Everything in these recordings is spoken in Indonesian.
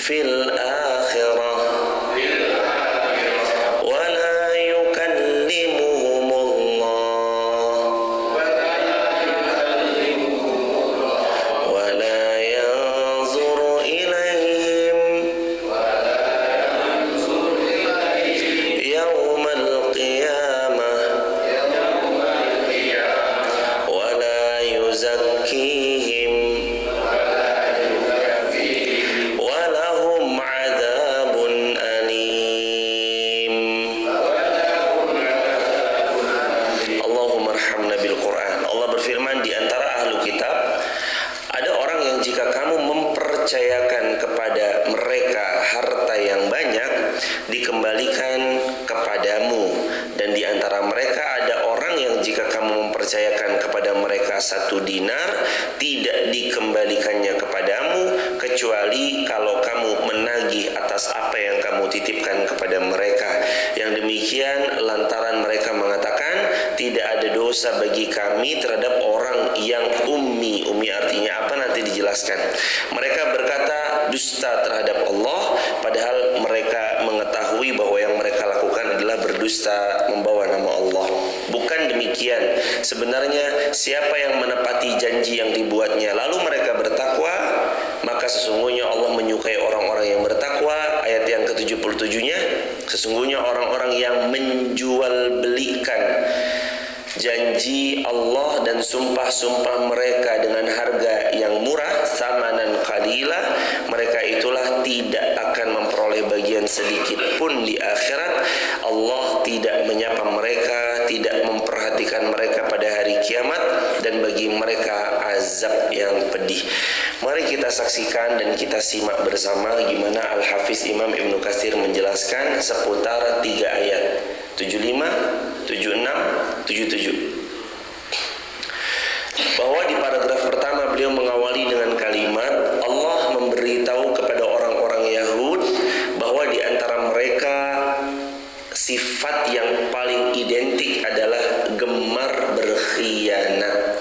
fil akhirah wa la yukallimuhumullah wa la yanzuru ilaihim yawmal qiyamah wa la yuzakkihim wa lahum adzabun alim. Allahumma arhamna bil Quran. Allah berfirman, di antara ahlu kitab ada orang yang jika kamu mempercayakan kepada mereka harta yang banyak, dikembalikan kepadamu. Dan di antara mereka ada orang yang jika kamu mempercayakan kepada mereka 1 dinar, tidak dikembalikannya kepadamu kecuali kalau kamu menagih atas apa yang kamu titipkan kepada mereka. Yang demikian lantaran mereka mengatakan tidak ada dosa bagi kami terhadap orang yang ummi. Ummi artinya apa? Nanti dijelaskan. Mereka berkata dusta terhadap Allah, padahal mereka mengetahui bahwa yang mereka lakukan adalah berdusta membawa nama Allah. Bukan demikian. Sebenarnya siapa yang menepati janji yang dibuatnya lalu mereka bertakwa, maka sesungguhnya Allah menyukai orang-orang yang bertakwa. Ayat yang ke-77-nya, sesungguhnya orang-orang yang menjual belikan janji Allah dan sumpah-sumpah mereka dengan harga yang murah, samanan qalila, mereka itulah tidak akan memperoleh bagian sedikit pun di akhirat. Allah tidak menyapa mereka, tidak memperhatikan mereka pada hari kiamat, dan bagi mereka azab yang pedih. Mari kita saksikan dan kita simak bersama gimana Al-Hafiz Imam Ibnu Katsir menjelaskan seputar 3 ayat 75, 76, 77. Bahwa di paragraf pertama beliau mengawali dengan kalimat Allah memberitahu kepada orang-orang Yahud bahwa di antara mereka sifat yang paling identik adalah gemar berkhianat.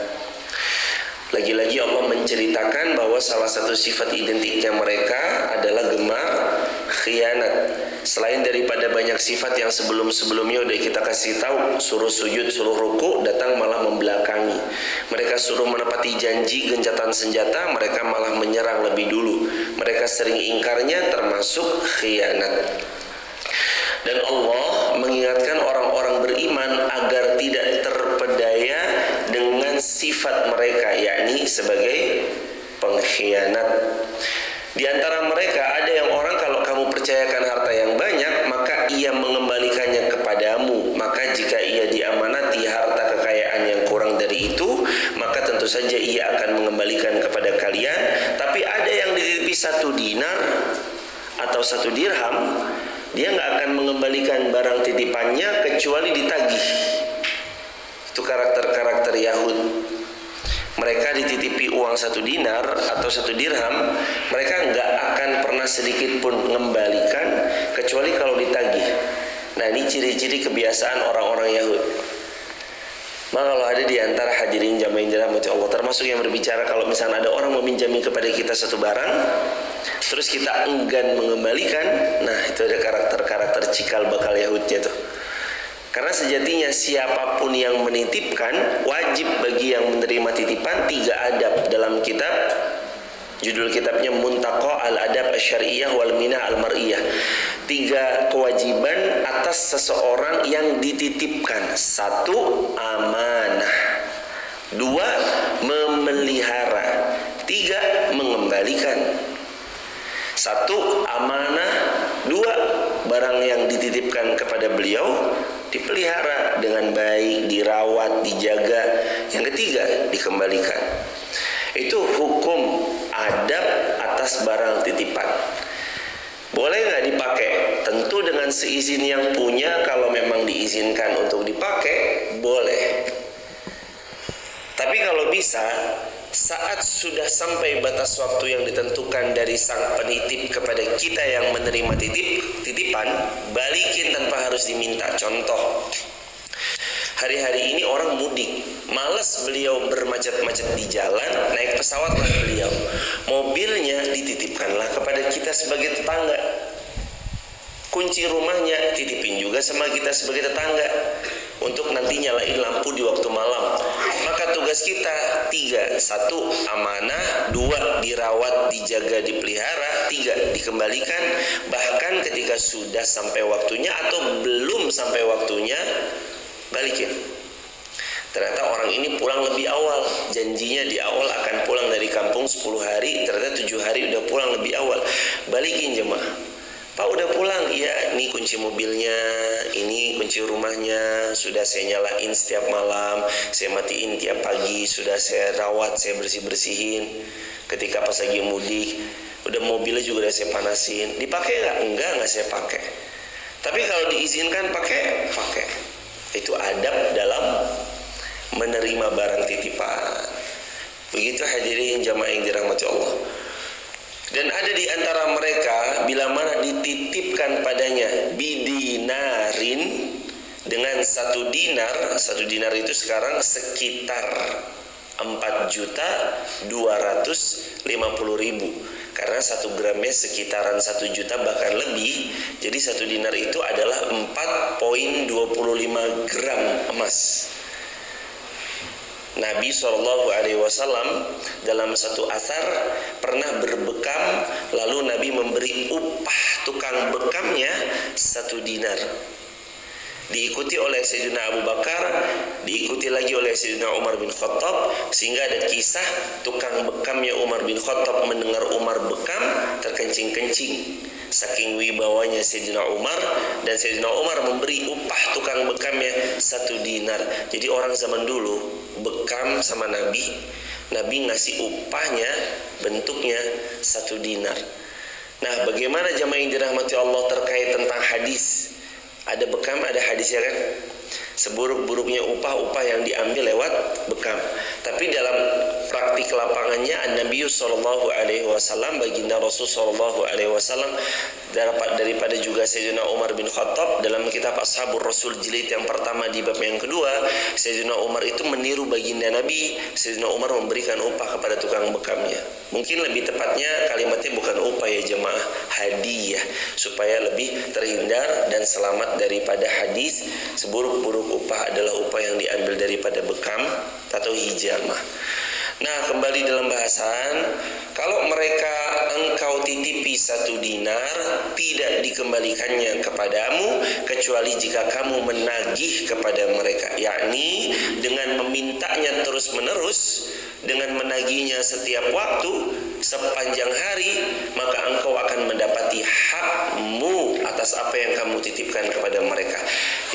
Lagi-lagi Allah menceritakan bahwa salah satu sifat identiknya mereka adalah gemar khianat. Selain daripada banyak sifat yang sebelum-sebelumnya udah kita kasih tahu, suruh sujud, suruh ruku, datang malah membelakangi. Mereka suruh menepati janji, gencatan senjata, mereka malah menyerang lebih dulu. Mereka sering ingkarnya termasuk khianat. Dan Allah mengingatkan orang-orang beriman agar tidak terpedaya dengan sifat mereka, yakni sebagai pengkhianat. Di antara mereka ada yang orang kalau kamu percayakan harta yang banyak, maka ia mengembalikannya kepadamu. Maka jika ia diamanati harta kekayaan yang kurang dari itu, maka tentu saja ia akan mengembalikan kepada kalian. Tapi ada yang dititipi 1 dinar atau 1 dirham, dia nggak akan mengembalikan barang titipannya kecuali ditagih. Itu karakter-karakter Yahud. Mereka dititipi uang 1 dinar atau 1 dirham, mereka nggak akan pernah sedikit pun mengembalikan kecuali kalau ditagih. Nah, ini ciri-ciri kebiasaan orang-orang Yahud. Maka kalau ada di antara hadirin jamaah yang dirahmati Allah, termasuk yang berbicara kalau misalnya ada orang meminjami kepada kita 1 barang, terus kita enggan mengembalikan, nah itu ada karakter-karakter cikal bakal Yahudnya tuh. Karena sejatinya siapapun yang menitipkan, wajib bagi yang menerima titipan 3 adab dalam kitab. Judul kitabnya Muntaqa Al-Adab Asy-Syar'iyyah wal Minah Al-Mar'iyah. 3 kewajiban atas seseorang yang dititipkan. 1, amanah. 2, memelihara. 3, mengembalikan. 1, amanah. 2, barang yang dititipkan kepada beliau dipelihara dengan baik, dirawat, dijaga. Yang ketiga, dikembalikan. Itu hukum adab atas barang titipan. Boleh nggak dipakai? Tentu dengan seizin yang punya. Kalau memang diizinkan untuk dipakai, boleh. Tapi kalau bisa, saat sudah sampai batas waktu yang ditentukan dari sang penitip kepada kita yang menerima titipan, balikin tanpa harus diminta. Contoh, hari-hari ini orang mudik, males beliau bermacet-macet di jalan, naik pesawatlah beliau. Mobilnya dititipkanlah kepada kita sebagai tetangga. Kunci rumahnya titipin juga sama kita sebagai tetangga, untuk nanti nyalain lampu di waktu malam. Maka tugas kita 3: 1. Amanah, 2. Dirawat, dijaga, dipelihara, 3. Dikembalikan. Bahkan ketika sudah sampai waktunya atau belum sampai waktunya, balikin. Ternyata orang ini pulang lebih awal, janjinya di awal akan pulang dari kampung 10 hari, ternyata 7 hari udah pulang lebih awal. Balikin jemaah. Pak udah pulang? Iya, ini kunci mobilnya, ini kunci rumahnya, sudah saya nyalain setiap malam, saya matiin tiap pagi, sudah saya rawat, saya bersih-bersihin. Ketika pas lagi mudik, udah mobilnya juga udah saya panasin. Dipakai nggak? Enggak saya pakai. Tapi kalau diizinkan pakai. Itu adab dalam menerima barang titipan. Begitu hadirin jamaah yang dirahmati Allah. Dan ada di antara mereka bila mana dititipkan padanya bidinarin, dengan 1 dinar. 1 dinar itu sekarang sekitar 4.250.000, karena 1 gramnya sekitaran 1 juta bahkan lebih. Jadi 1 dinar itu adalah 4,25 gram emas. Nabi SAW dalam satu asar pernah berbekam, lalu Nabi memberi upah tukang bekamnya 1 dinar. Diikuti oleh Sayyidina Abu Bakar, diikuti lagi oleh Sayyidina Umar bin Khattab, sehingga ada kisah tukang bekamnya Umar bin Khattab mendengar Umar bekam terkencing-kencing. Saking wibawanya Sayyidina Umar, dan Sayyidina Umar memberi upah tukang bekamnya 1 dinar. Jadi orang zaman dulu bekam sama Nabi ngasih upahnya bentuknya 1 dinar. Nah, bagaimana jamaah yang dirahmati Allah terkait tentang hadis? Ada bekam, ada hadisnya kan? Seburuk-buruknya upah yang diambil lewat bekam. Tapi dalam praktik lapangannya, Nabi SAW, baginda Rasul SAW, daripada juga Sayyidina Umar bin Khattab, dalam kitab Ashabur Rasul jilid yang pertama di bab yang kedua, Sayyidina Umar itu meniru baginda Nabi. Sayyidina Umar memberikan upah kepada tukang bekamnya. Mungkin lebih tepatnya kalimatnya bukan upah ya jemaah, hadiah, supaya lebih terhindar dan selamat daripada hadis seburuk-buruk upah adalah upah yang diambil daripada bekam atau hijamah. Nah, kembali dalam bahasan, kalau mereka engkau titipi 1 dinar, tidak dikembalikannya kepadamu kecuali jika kamu menagih kepada mereka, yakni dengan memintanya terus menerus, dengan menagihnya setiap waktu sepanjang hari, maka engkau akan mendapati hakmu atas apa yang kamu titipkan kepada mereka.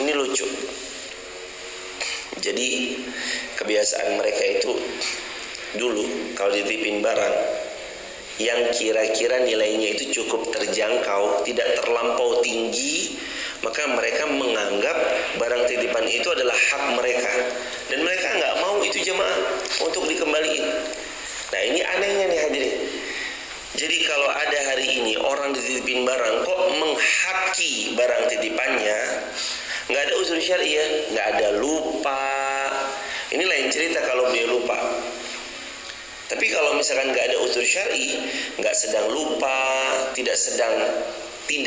Ini lucu. Jadi kebiasaan mereka itu dulu kalau dititipin barang yang kira-kira nilainya itu cukup terjangkau, tidak terlampau tinggi, maka mereka menganggap barang titipan itu adalah hak mereka, dan mereka nggak mau itu jemaah untuk dikembaliin. Nah, ini anehnya nih hadirin. Jadi kalau ada hari ini orang dititipin barang kok menghaki barang titipannya, nggak ada unsur syar'i ya, nggak ada lupa. Ini lain cerita kalau dia lupa. Tapi kalau misalkan nggak ada unsur syar'i, nggak sedang lupa, tidak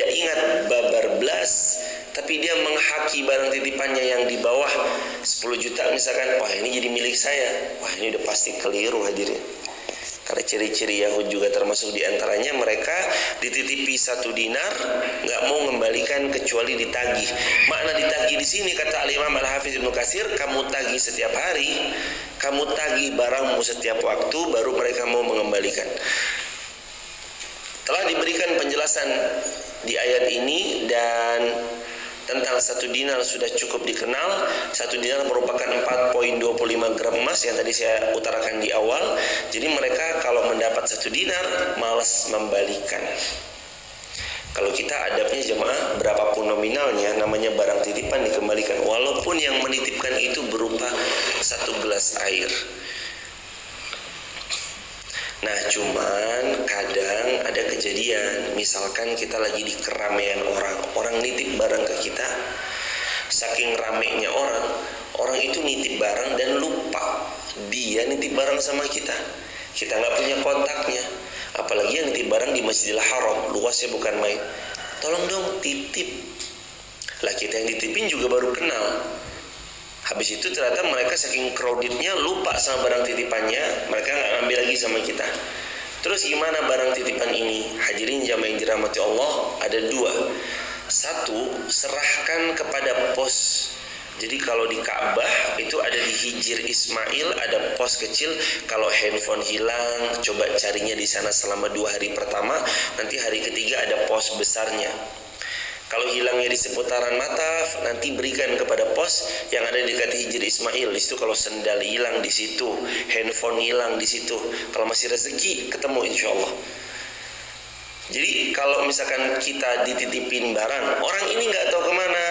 ingat babar blas, tapi dia menghaki barang titipannya yang di bawah 10 juta misalkan, wah ini jadi milik saya. Wah, ini udah pasti keliru hadirin. Karena ciri-ciri Yahud juga termasuk diantaranya, mereka dititipi 1 dinar nggak mau mengembalikan kecuali ditagih. Makna ditagih di sini kata Al-Imam Al-Hafiz Ibnu Katsir, kamu tagih setiap hari, kamu tagih barangmu setiap waktu, baru mereka mau mengembalikan. Telah diberikan penjelasan di ayat ini, dan tentang 1 dinar sudah cukup dikenal. 1 dinar merupakan 4,25 gram emas yang tadi saya utarakan di awal. Jadi mereka kalau mendapat 1 dinar malas membalikan. Kalau kita adabnya jemaah, berapapun nominalnya, namanya barang titipan dikembalikan, walaupun yang menitipkan itu berupa 1 gelas air. Nah, cuman kadang ada kejadian, misalkan kita lagi di keramaian orang nitip barang ke kita, saking ramainya orang orang itu nitip barang dan lupa dia nitip barang sama kita. Kita nggak punya kontaknya. Apalagi yang nitip barang di Masjidil Haram, luasnya bukan main. Tolong dong titip. Lah kita yang ditipin juga baru kenal. Habis itu ternyata mereka saking crowdednya lupa sama barang titipannya, mereka nggak ngambil lagi sama kita. Terus gimana barang titipan ini? Hadirin jamaah yang dirahmati Allah, ada dua. Satu, serahkan kepada pos. Jadi kalau di Ka'bah itu ada di Hijir Ismail ada pos kecil. Kalau handphone hilang, coba carinya di sana selama 2 hari pertama. Nanti hari ketiga ada pos besarnya. Kalau hilangnya di seputaran Mataf, nanti berikan kepada pos yang ada di dekat Hijir Ismail. Di situ kalau sendal hilang di situ, handphone hilang di situ. Kalau masih rezeki, ketemu insya Allah. Jadi kalau misalkan kita dititipin barang, orang ini nggak tahu kemana,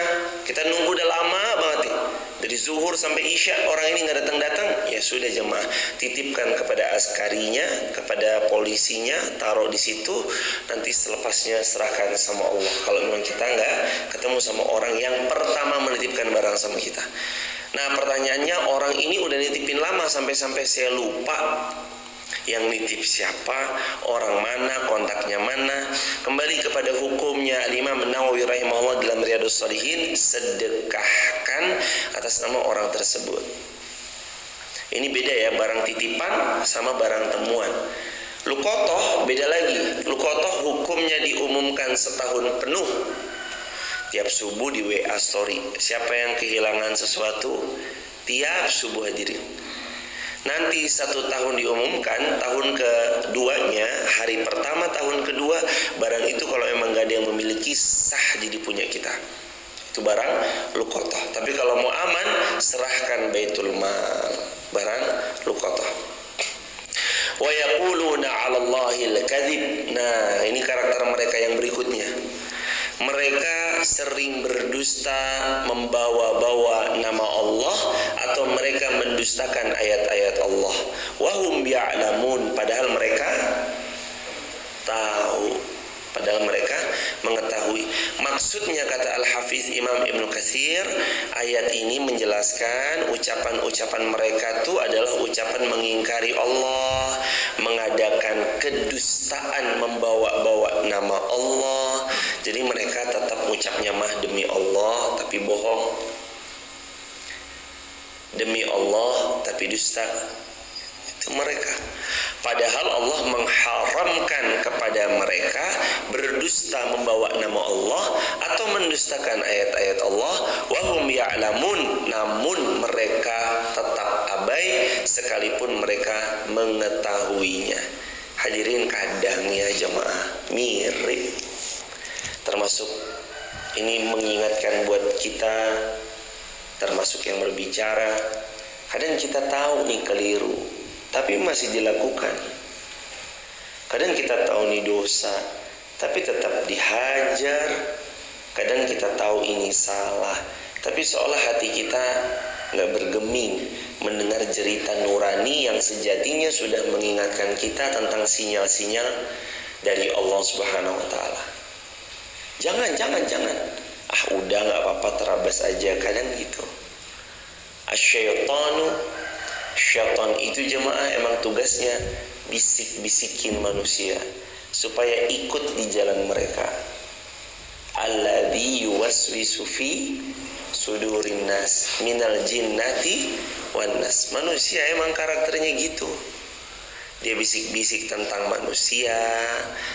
kita nunggu udah lama banget nih, dari zuhur sampai isya orang ini nggak datang-datang, ya sudah jemaah, titipkan kepada askarinya, kepada polisinya, taruh di situ, nanti selepasnya serahkan sama Allah. Kalau memang kita nggak ketemu sama orang yang pertama menitipkan barang sama kita. Nah pertanyaannya, orang ini udah nitipin lama sampai-sampai saya lupa yang nitip siapa, orang mana, kontaknya mana. Kembali kepada hukumnya Imam Nawawi rahimahullah dalam Riyadhus Shalihin, sedekahkan atas nama orang tersebut. Ini beda ya, barang titipan sama barang temuan. Luqotoh beda lagi. Luqotoh hukumnya diumumkan setahun penuh. Tiap subuh di WA story, siapa yang kehilangan sesuatu, tiap subuh hadirin. Nanti 1 tahun diumumkan, tahun keduanya, hari pertama tahun kedua, barang itu kalau emang gak ada yang memiliki, sah jadi punya kita. Itu barang luqotoh. Tapi kalau mau aman, serahkan Baitul Mal, barang luqotoh. Wa yaquluna 'ala Allahil kadzib. Nah, ini karakter mereka yang berikutnya. Mereka sering berdusta, membawa-bawa nama Allah, atau mereka mendustakan ayat-ayat Allah. Wahum ya'lamun, padahal mereka tahu, padahal mereka mengetahui. Maksudnya kata Al-Hafiz Imam Ibnu Katsir, ayat ini menjelaskan ucapan-ucapan mereka itu adalah ucapan mengingkari Allah, mengadakan kedustaan, membawa-bawa nama Allah. Jadi mereka tetap ucapnya mah demi Allah tapi bohong, demi Allah tapi dusta. Itu mereka. Padahal Allah mengharamkan kepada mereka berdusta, membawa nama Allah atau mendustakan ayat-ayat Allah. Wahum ya'lamun, namun mereka tetap abai sekalipun mereka mengetahuinya. Hadirin, kadang ya jemaah mirip. Termasuk ini mengingatkan buat kita, termasuk yang berbicara. Kadang kita tahu nih keliru, tapi masih dilakukan. Kadang kita tahu nih dosa, tapi tetap dihajar. Kadang kita tahu ini salah, tapi seolah hati kita nggak bergeming mendengar cerita nurani yang sejatinya sudah mengingatkan kita tentang sinyal-sinyal dari Allah Subhanahu Wa Taala. Jangan. Udah nggak apa-apa, terabas aja. Kadang gitu. Syaitan itu jemaah emang tugasnya bisik-bisikin manusia supaya ikut di jalan mereka. Alladzi yuwaswisu fi sudurin nas minal jinnati wan nas. Manusia emang karakternya gitu. Dia bisik-bisik tentang manusia,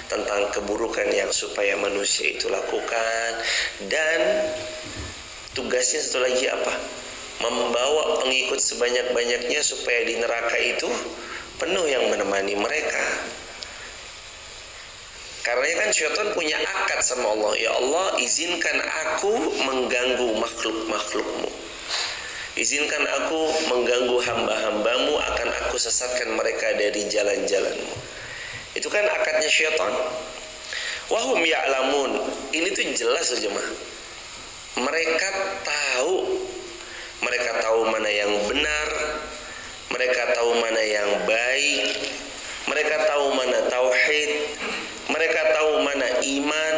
tentang keburukan yang supaya manusia itu lakukan. Dan tugasnya satu lagi apa? Membawa pengikut sebanyak-banyaknya supaya di neraka itu penuh yang menemani mereka. Karena kan syaitan punya akad sama Allah. Ya Allah, izinkan aku mengganggu makhluk-makhlukmu. Izinkan aku mengganggu hamba-hambamu, akan aku sesatkan mereka dari jalan-jalanmu. Itu kan akadnya syaitan. Wahum ya'lamun. Ini tuh jelas aja mah. Mereka tahu mana yang benar, mereka tahu mana yang baik, mereka tahu mana tauhid, mereka tahu mana iman.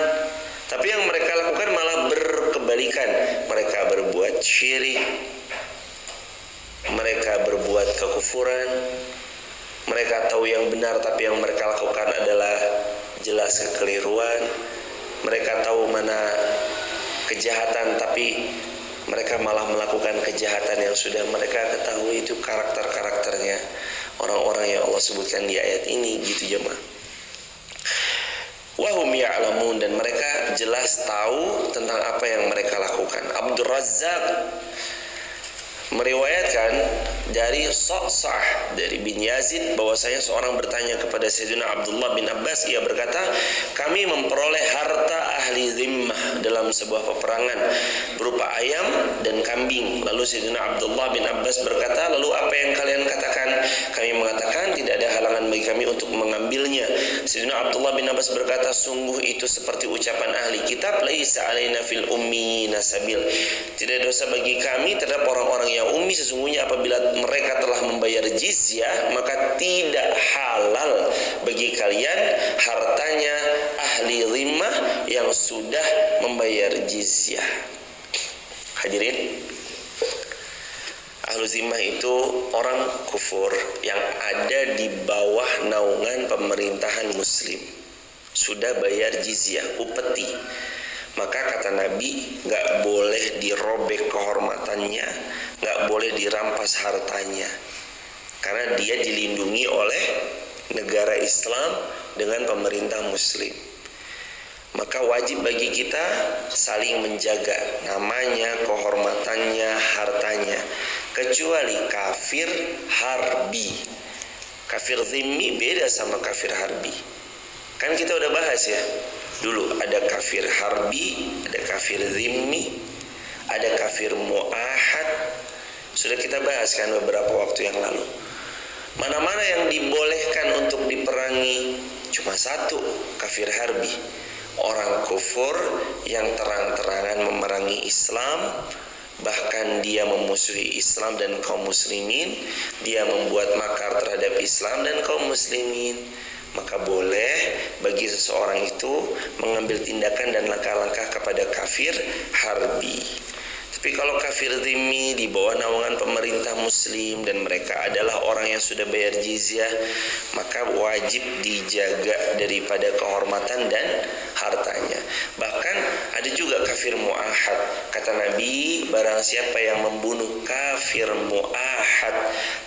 Tapi yang mereka lakukan malah berkebalikan. Mereka berbuat syirik, mereka berbuat kekufuran, mereka tahu yang benar tapi yang mereka lakukan adalah jelas kekeliruan, mereka tahu mana kejahatan tapi mereka malah melakukan kejahatan yang sudah mereka ketahui. Itu karakter-karakternya orang-orang yang Allah sebutkan di ayat ini, gitu jemaah. Wahum ya'lamun, dan mereka jelas tahu tentang apa yang mereka lakukan. Abdul Razzaq meriwayatkan dari Sa'sa'ah dari bin Yazid bahwasanya seorang bertanya kepada Sayyidina Abdullah bin Abbas. Ia berkata, kami memperoleh harta ahli zimmah dalam sebuah peperangan berupa ayam dan kambing. Lalu Sayyidina Abdullah bin Abbas berkata, lalu apa yang kalian katakan? Kami mengatakan tidak ada halangan bagi kami untuk mengambilnya. Sayyidina Abdullah bin Abbas berkata, sungguh itu seperti ucapan ahli kitab, laisa alaina fil ummiyina sabil. Tidak dosa bagi kami terhadap orang-orang yang ummi, sesungguhnya apabila mereka telah membayar jizyah maka tidak halal bagi kalian hartanya ahli zimmah yang sudah membayar jizyah. Hadirin, ahli zimmah itu orang kufur yang ada di bawah naungan pemerintahan muslim, sudah bayar jizyah, upeti. Maka kata Nabi, gak boleh dirobek kehormatannya, gak boleh dirampas hartanya, karena dia dilindungi oleh negara Islam dengan pemerintah muslim. Maka wajib bagi kita saling menjaga namanya, kehormatannya, hartanya. Kecuali kafir harbi. Kafir zimmi beda sama kafir harbi. Kan kita udah bahas ya, dulu ada kafir harbi, ada kafir zimmi, ada kafir mu'ahad. Sudah kita bahas kan beberapa waktu yang lalu. Mana-mana yang dibolehkan untuk diperangi? Cuma satu, kafir harbi. Orang kufur yang terang-terangan memerangi Islam, bahkan dia memusuhi Islam dan kaum muslimin, dia membuat makar terhadap Islam dan kaum muslimin. Maka boleh bagi seseorang itu mengambil tindakan dan langkah-langkah kepada kafir harbi. Tapi kalau kafir zimmi di bawah naungan pemerintah muslim dan mereka adalah orang yang sudah bayar jizyah, maka wajib dijaga daripada kehormatan dan hartanya. Bahkan ada juga kafir mu'ahad. Kata Nabi, barang siapa yang membunuh kafir mu'ahad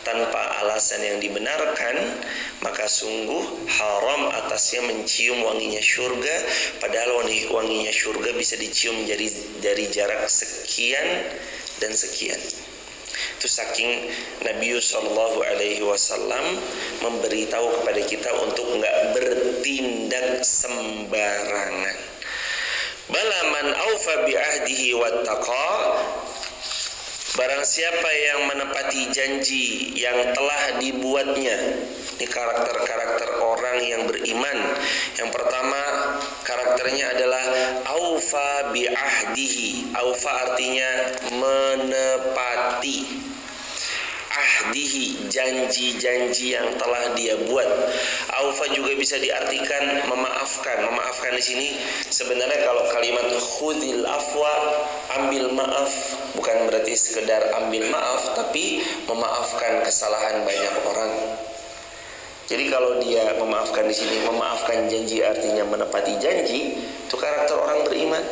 tanpa alasan yang dibenarkan, maka sungguh haram atasnya mencium wanginya syurga. Padahal wanginya syurga bisa dicium dari jarak sekian dan sekian. Itu saking Nabi sallallahu alaihi wasallam memberitahu kepada kita untuk enggak bertindak sembarangan. Bala man aufa bi ahdihi wattaqa, barang siapa yang menepati janji yang telah dibuatnya. Ini karakter-karakter orang yang beriman. Yang pertama, karakternya adalah aufa bi ahdihi. Aufa artinya menepati. Ahdihi, janji-janji yang telah dia buat. Aufa juga bisa diartikan memaafkan. Memaafkan di sini sebenarnya kalau kalimat khudil afwa, ambil maaf, bukan berarti sekedar ambil maaf, tapi memaafkan kesalahan banyak orang. Jadi kalau dia memaafkan di sini, memaafkan janji artinya menepati janji, itu karakter orang beriman.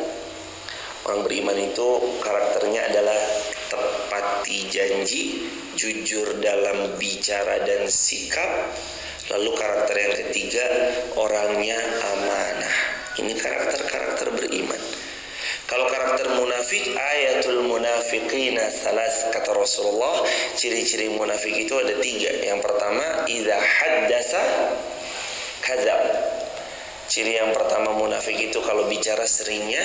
Orang beriman itu karakternya adalah tepati janji, jujur dalam bicara dan sikap. Lalu karakter yang ketiga, orangnya amanah. Ini karakter-karakter beriman. Kalau karakter munafik, ayatul munafiqina salas, kata Rasulullah, ciri-ciri munafik itu ada 3. Yang pertama, idza haddatsa kadzab. Ciri yang pertama munafik itu kalau bicara seringnya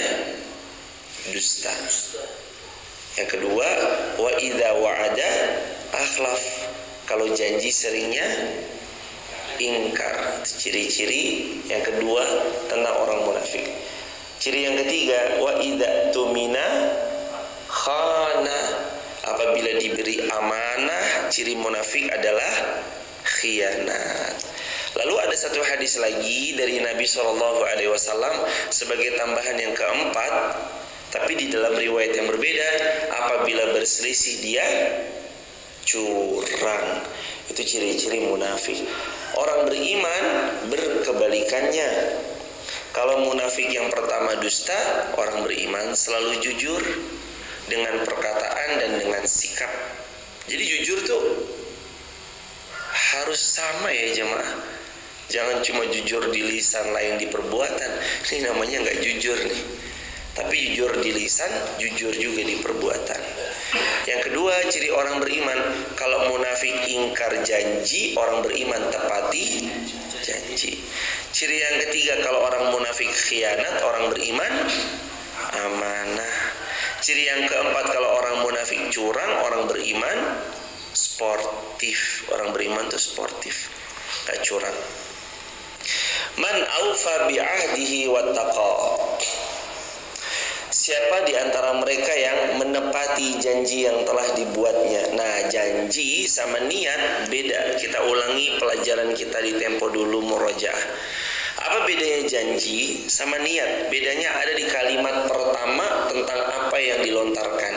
dusta. Yang kedua, wa idza wa'ada akhlaf. Kalau janji seringnya ingkar. Ciri-ciri yang kedua tentang orang munafik. Ciri yang ketiga, wa idza tumina khana. Apabila diberi amanah, ciri munafik adalah khianat. Lalu ada satu hadis lagi dari Nabi SAW sebagai tambahan yang keempat, tapi di dalam riwayat yang berbeda. Apabila berselisih dia curang. Itu ciri-ciri munafik. Orang beriman berkebalikannya. Kalau munafik yang pertama dusta, orang beriman selalu jujur dengan perkataan dan dengan sikap. Jadi jujur tuh harus sama ya jemaah. Jangan cuma jujur di lisan, lain di perbuatan. Ini namanya nggak jujur nih. Tapi jujur di lisan, jujur juga di perbuatan. Yang kedua, ciri orang beriman, kalau munafik ingkar janji, orang beriman tepati janji. Ciri yang ketiga, kalau orang munafik khianat, orang beriman amanah. Ciri yang keempat, kalau orang munafik curang, orang beriman sportif. Orang beriman tuh sportif, gak curang. Man aufa bi'ahdihi wattaqa. Siapa di antara mereka yang menepati janji yang telah dibuatnya. Nah, janji sama niat beda. Kita ulangi pelajaran kita di tempo dulu murojaah. Apa bedanya janji sama niat? Bedanya ada di kalimat pertama tentang apa yang dilontarkan.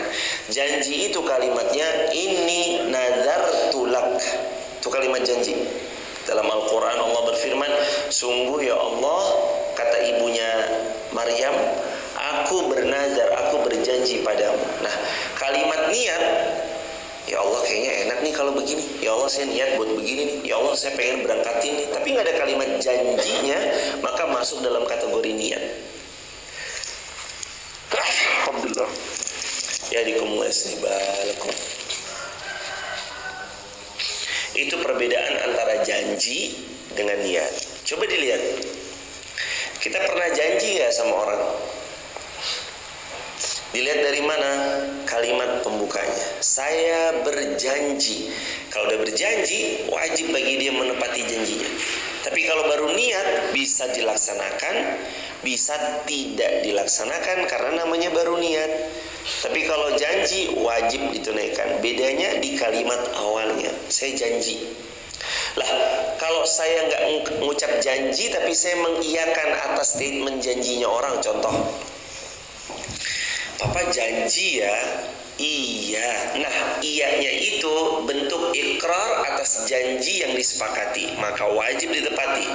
Janji itu kalimatnya inni nadartu lak. Itu kalimat janji. Dalam Al-Quran Allah berfirman, sungguh ya Allah, kata ibunya Maryam, aku bernazar, aku berjanji padamu. Nah, kalimat niat, ya Allah kayaknya enak nih kalau begini. Ya Allah saya niat buat begini nih. Ya Allah saya pengen berangkatin nih. Tapi nggak ada kalimat janjinya, maka masuk dalam kategori niat. Alhamdulillah. Ya dikumulas nih balakum. Itu perbedaan antara janji dengan niat. Coba dilihat. Kita pernah janji nggak sama orang? Dilihat dari mana? Kalimat pembukanya. Saya berjanji. Kalau udah berjanji, wajib bagi dia menepati janjinya. Tapi kalau baru niat, bisa dilaksanakan, bisa tidak dilaksanakan karena namanya baru niat. Tapi kalau janji, wajib ditunaikan. Bedanya di kalimat awalnya. Saya janji. Lah, kalau saya nggak ngucap janji, tapi saya mengiyakan atas statement janjinya orang, contoh. Papa janji ya. Iya. Nah, iyanya itu bentuk ikrar atas janji yang disepakati, maka wajib ditepati.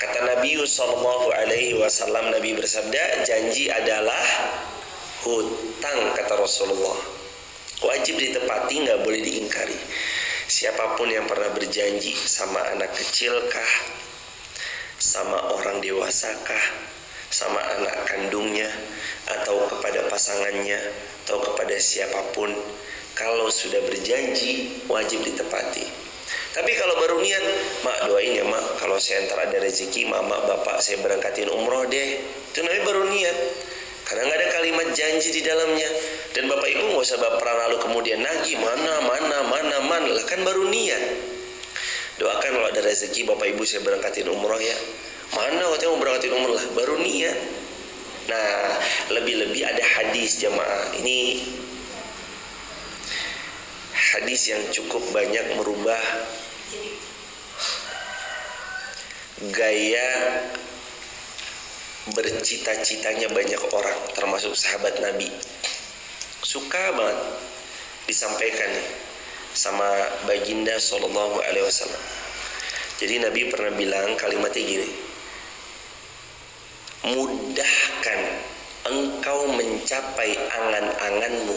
Kata Nabi SAW, Nabi bersabda, janji adalah hutang, kata Rasulullah. Wajib ditepati, nggak boleh diingkari. Siapapun yang pernah berjanji sama anak kecil kah, sama orang dewasa kah, sama anak kandungnya, atau kepada pasangannya, atau kepada siapapun, kalau sudah berjanji wajib ditepati. Tapi kalau baru niat, mak doain ya mak, kalau saya ntar ada rezeki, mama bapak saya berangkatin umroh deh, itu namanya baru niat, karena nggak ada kalimat janji di dalamnya. Dan bapak ibu nggak usah baperan lalu kemudian nagih mana lah, kan baru niat. Doakan kalau ada rezeki bapak ibu saya berangkatin umroh ya. Mana katanya mau berangkatin umroh lah, baru niat. Nah, lebih-lebih ada hadis jamaah. Ini hadis yang cukup banyak merubah gaya bercita-citanya banyak orang, termasuk sahabat Nabi. Suka banget disampaikan nih sama baginda sallallahu alaihi wasallam. Jadi Nabi pernah bilang kalimatnya gini, mudahkan engkau mencapai angan-anganmu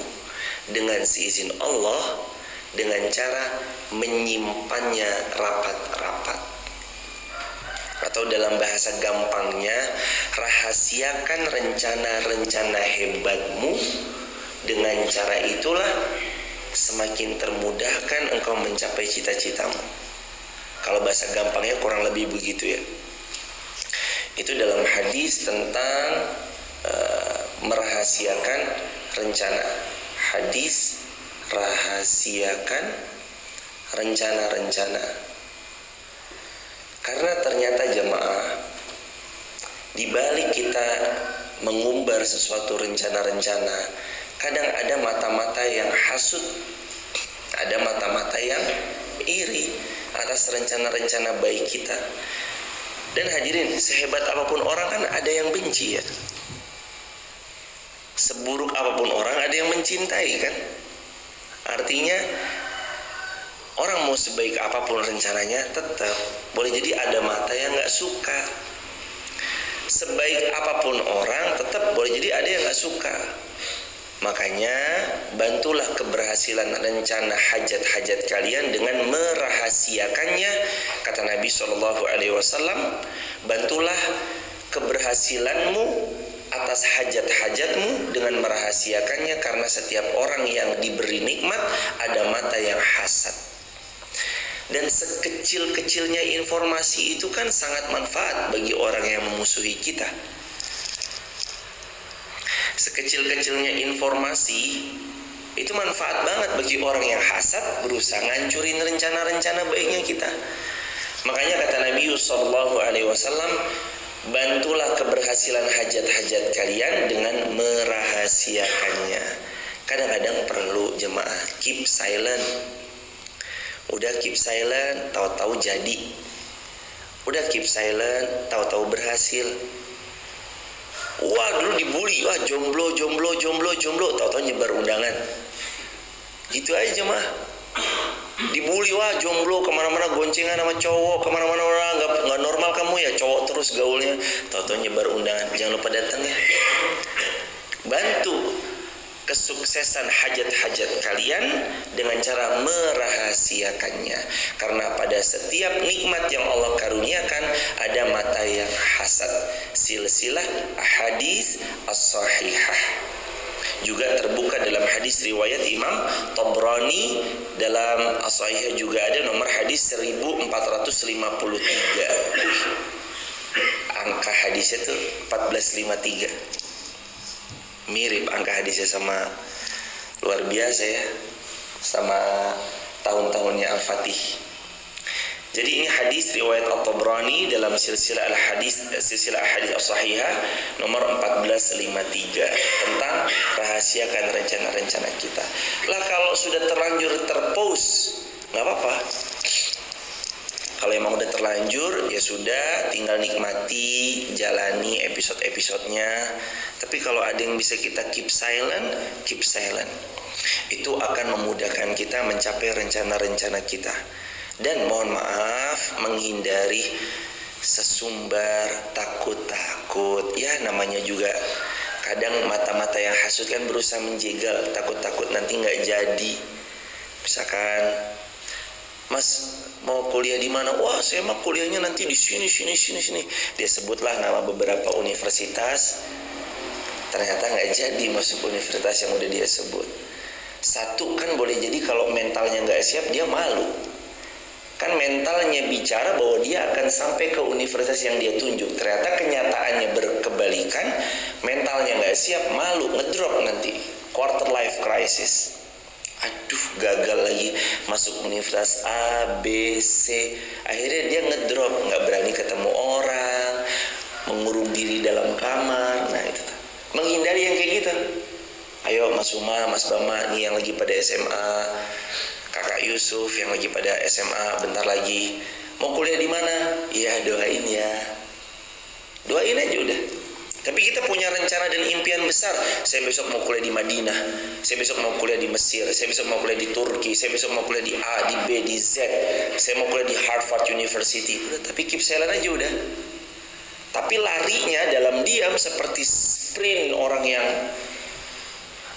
dengan seizin Allah dengan cara menyimpannya rapat-rapat. Atau dalam bahasa gampangnya, rahasiakan rencana-rencana hebatmu. Dengan cara itulah semakin termudahkan engkau mencapai cita-citamu. Kalau bahasa gampangnya kurang lebih begitu ya. Itu dalam hadis tentang merahasiakan rencana. Hadis rahasiakan rencana-rencana. Karena ternyata jemaah, di balik kita mengumbar sesuatu rencana-rencana, kadang ada mata-mata yang hasut, ada mata-mata yang iri atas rencana-rencana baik kita. Dan hadirin, sehebat apapun orang kan ada yang benci ya. Seburuk apapun orang ada yang mencintai kan. Artinya orang mau sebaik apapun rencananya, tetap boleh jadi ada mata yang gak suka. Sebaik apapun orang, tetap boleh jadi ada yang gak suka. Makanya bantulah keberhasilan rencana hajat-hajat kalian dengan merahasiakannya. Kata Nabi SAW, bantulah keberhasilanmu atas hajat-hajatmu dengan merahasiakannya, karena setiap orang yang diberi nikmat ada mata yang hasad. Dan sekecil-kecilnya informasi itu kan sangat manfaat bagi orang yang memusuhi kita. Sekecil-kecilnya informasi itu manfaat banget bagi orang yang hasad, berusaha ngancurin rencana-rencana baiknya kita. Makanya kata Nabi SAW, bantulah keberhasilan hajat-hajat kalian dengan merahasiakannya. Kadang-kadang perlu jemaah keep silent. Udah keep silent, tahu-tahu jadi. Udah keep silent, tahu-tahu berhasil. Wah, dulu dibully, wah jomblo, tahu-tahu nyebar undangan. Gitu aja mah. Dibully, wah jomblo, kemana-mana goncengan sama cowok, kemana-mana orang nggak normal kamu ya, cowok terus gaulnya, tahu-tahu nyebar undangan. Jangan lupa datang ya. Bantu kesuksesan hajat-hajat kalian dengan cara merahasiakannya, karena pada setiap nikmat yang Allah karuniakan ada mata yang hasad. Silsilah hadis as-sahihah juga terbuka dalam hadis riwayat Imam Tabrani, dalam as-sahihah juga ada nomor hadis 1453. Angka hadisnya tuh 1453. Mirip angka hadisnya sama, luar biasa ya, sama tahun-tahunnya Al-Fatih. Jadi ini hadis riwayat At-Tabrani dalam silsilah hadis as-sahihah nomor 1453 tentang rahasiakan rencana-rencana kita. Lah kalau sudah terlanjur terpose, nggak apa-apa. Kalau emang udah terlanjur, ya sudah, tinggal nikmati, jalani episode-episodenya. Tapi kalau ada yang bisa kita keep silent. Itu akan memudahkan kita mencapai rencana-rencana kita. Dan mohon maaf, menghindari sesumbar takut-takut. Ya namanya juga kadang mata-mata yang hasut kan berusaha menjegal, takut-takut nanti nggak jadi. Misalkan, Mas mau kuliah di mana? Wah, saya mah kuliahnya nanti di sini. Dia sebutlah nama beberapa universitas. Ternyata nggak jadi masuk universitas yang udah dia sebut. Satu kan boleh jadi kalau mentalnya nggak siap, dia malu. Kan mentalnya bicara bahwa dia akan sampai ke universitas yang dia tunjuk. Ternyata kenyataannya berkebalikan, mentalnya nggak siap, malu, ngedrop nanti. Quarter life crisis. Aduh, gagal lagi masuk universitas A, B, C. Akhirnya dia ngedrop, nggak berani ketemu orang, mengurung diri dalam kamar. Nah itu tuh. Menghindari yang kayak gitu. Ayo Mas Uma, Mas Bama nih yang lagi pada SMA, Kakak Yusuf yang lagi pada SMA bentar lagi. Mau kuliah di mana? Iya, doain ya. Doain aja udah. Tapi kita punya rencana dan impian besar. Saya besok mau kuliah di Madinah, saya besok mau kuliah di Mesir, saya besok mau kuliah di Turki, saya besok mau kuliah di A, di B, di Z, saya mau kuliah di Harvard University. Udah, tapi keep silent aja udah. Tapi larinya dalam diam seperti sprint orang yang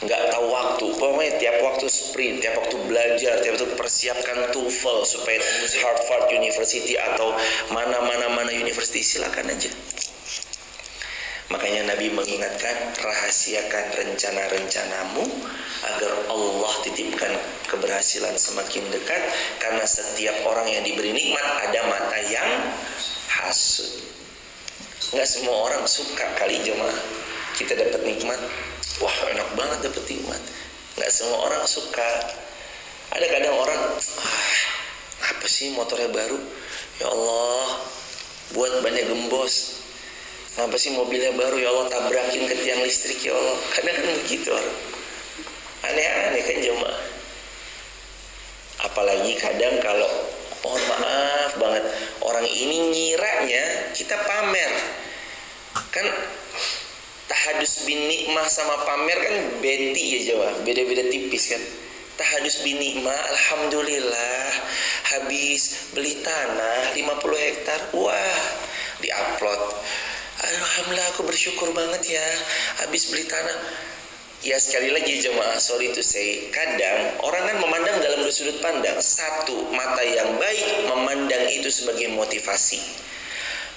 nggak tahu waktu. Pokoknya tiap waktu sprint, tiap waktu belajar, tiap waktu persiapkan TOEFL supaya tembus Harvard University atau mana university. Silakan aja. Makanya Nabi mengingatkan, rahasiakan rencana-rencanamu agar Allah titipkan keberhasilan semakin dekat, karena setiap orang yang diberi nikmat ada mata yang hasud. Nggak semua orang suka kali jemaah kita dapat nikmat. Wah, enak banget dapat nikmat. Nggak semua orang suka. Ada kadang orang, apa sih motornya baru? Ya Allah, buat bannya gembos. Kenapa sih mobilnya baru? Ya Allah, tabrakin ke tiang listrik ya Allah. Kadang kan begitu orang. Aneh-aneh kan jemaah. Apalagi kadang kalau, mohon maaf banget, orang ini ngiranya kita pamer. Kan tahadus bin nikmah sama pamer kan beti ya jemaah, beda-beda tipis kan. tahadus binikma, alhamdulillah habis beli tanah 50 hektar, wah diupload, alhamdulillah aku bersyukur banget ya habis beli tanah. Ya sekali lagi jemaah, sorry to say, kadang orang kan memandang dalam dua sudut pandang. Satu, mata yang baik memandang itu sebagai motivasi,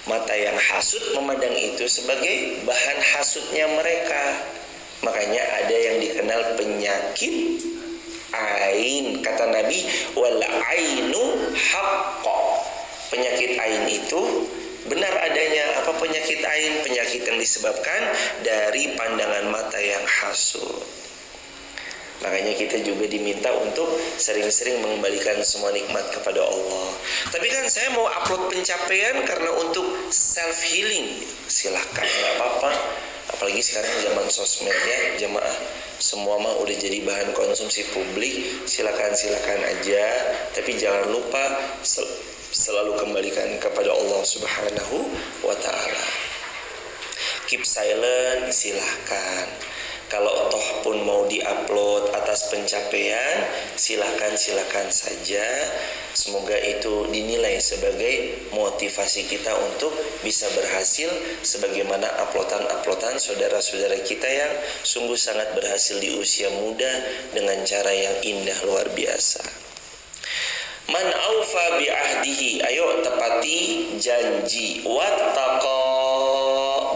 mata yang hasut memandang itu sebagai bahan hasutnya mereka. Makanya ada yang dikenal penyakit ain. Kata Nabi, wal ainu haqqa. Penyakit ain itu benar adanya. Apa penyakit ain? Penyakit yang disebabkan dari pandangan mata yang hasut. Makanya kita juga diminta untuk sering-sering mengembalikan semua nikmat kepada Allah. Tapi kan saya mau upload pencapaian karena untuk self healing, silahkan, nggak apa-apa. Apalagi sekarang zaman sosmednya jemaah, semua mah udah jadi bahan konsumsi publik. Silakan aja, tapi jangan lupa selalu kembalikan kepada Allah Subhanahu wa ta'ala. Keep silent, silahkan. Kalau toh pun mau diupload atas pencapaian, silakan saja. Semoga itu dinilai sebagai motivasi kita untuk bisa berhasil sebagaimana uploadan saudara-saudara kita yang sungguh sangat berhasil di usia muda dengan cara yang indah luar biasa. Man aufa bi ahdihi, ayo tepati janji, wattaqa,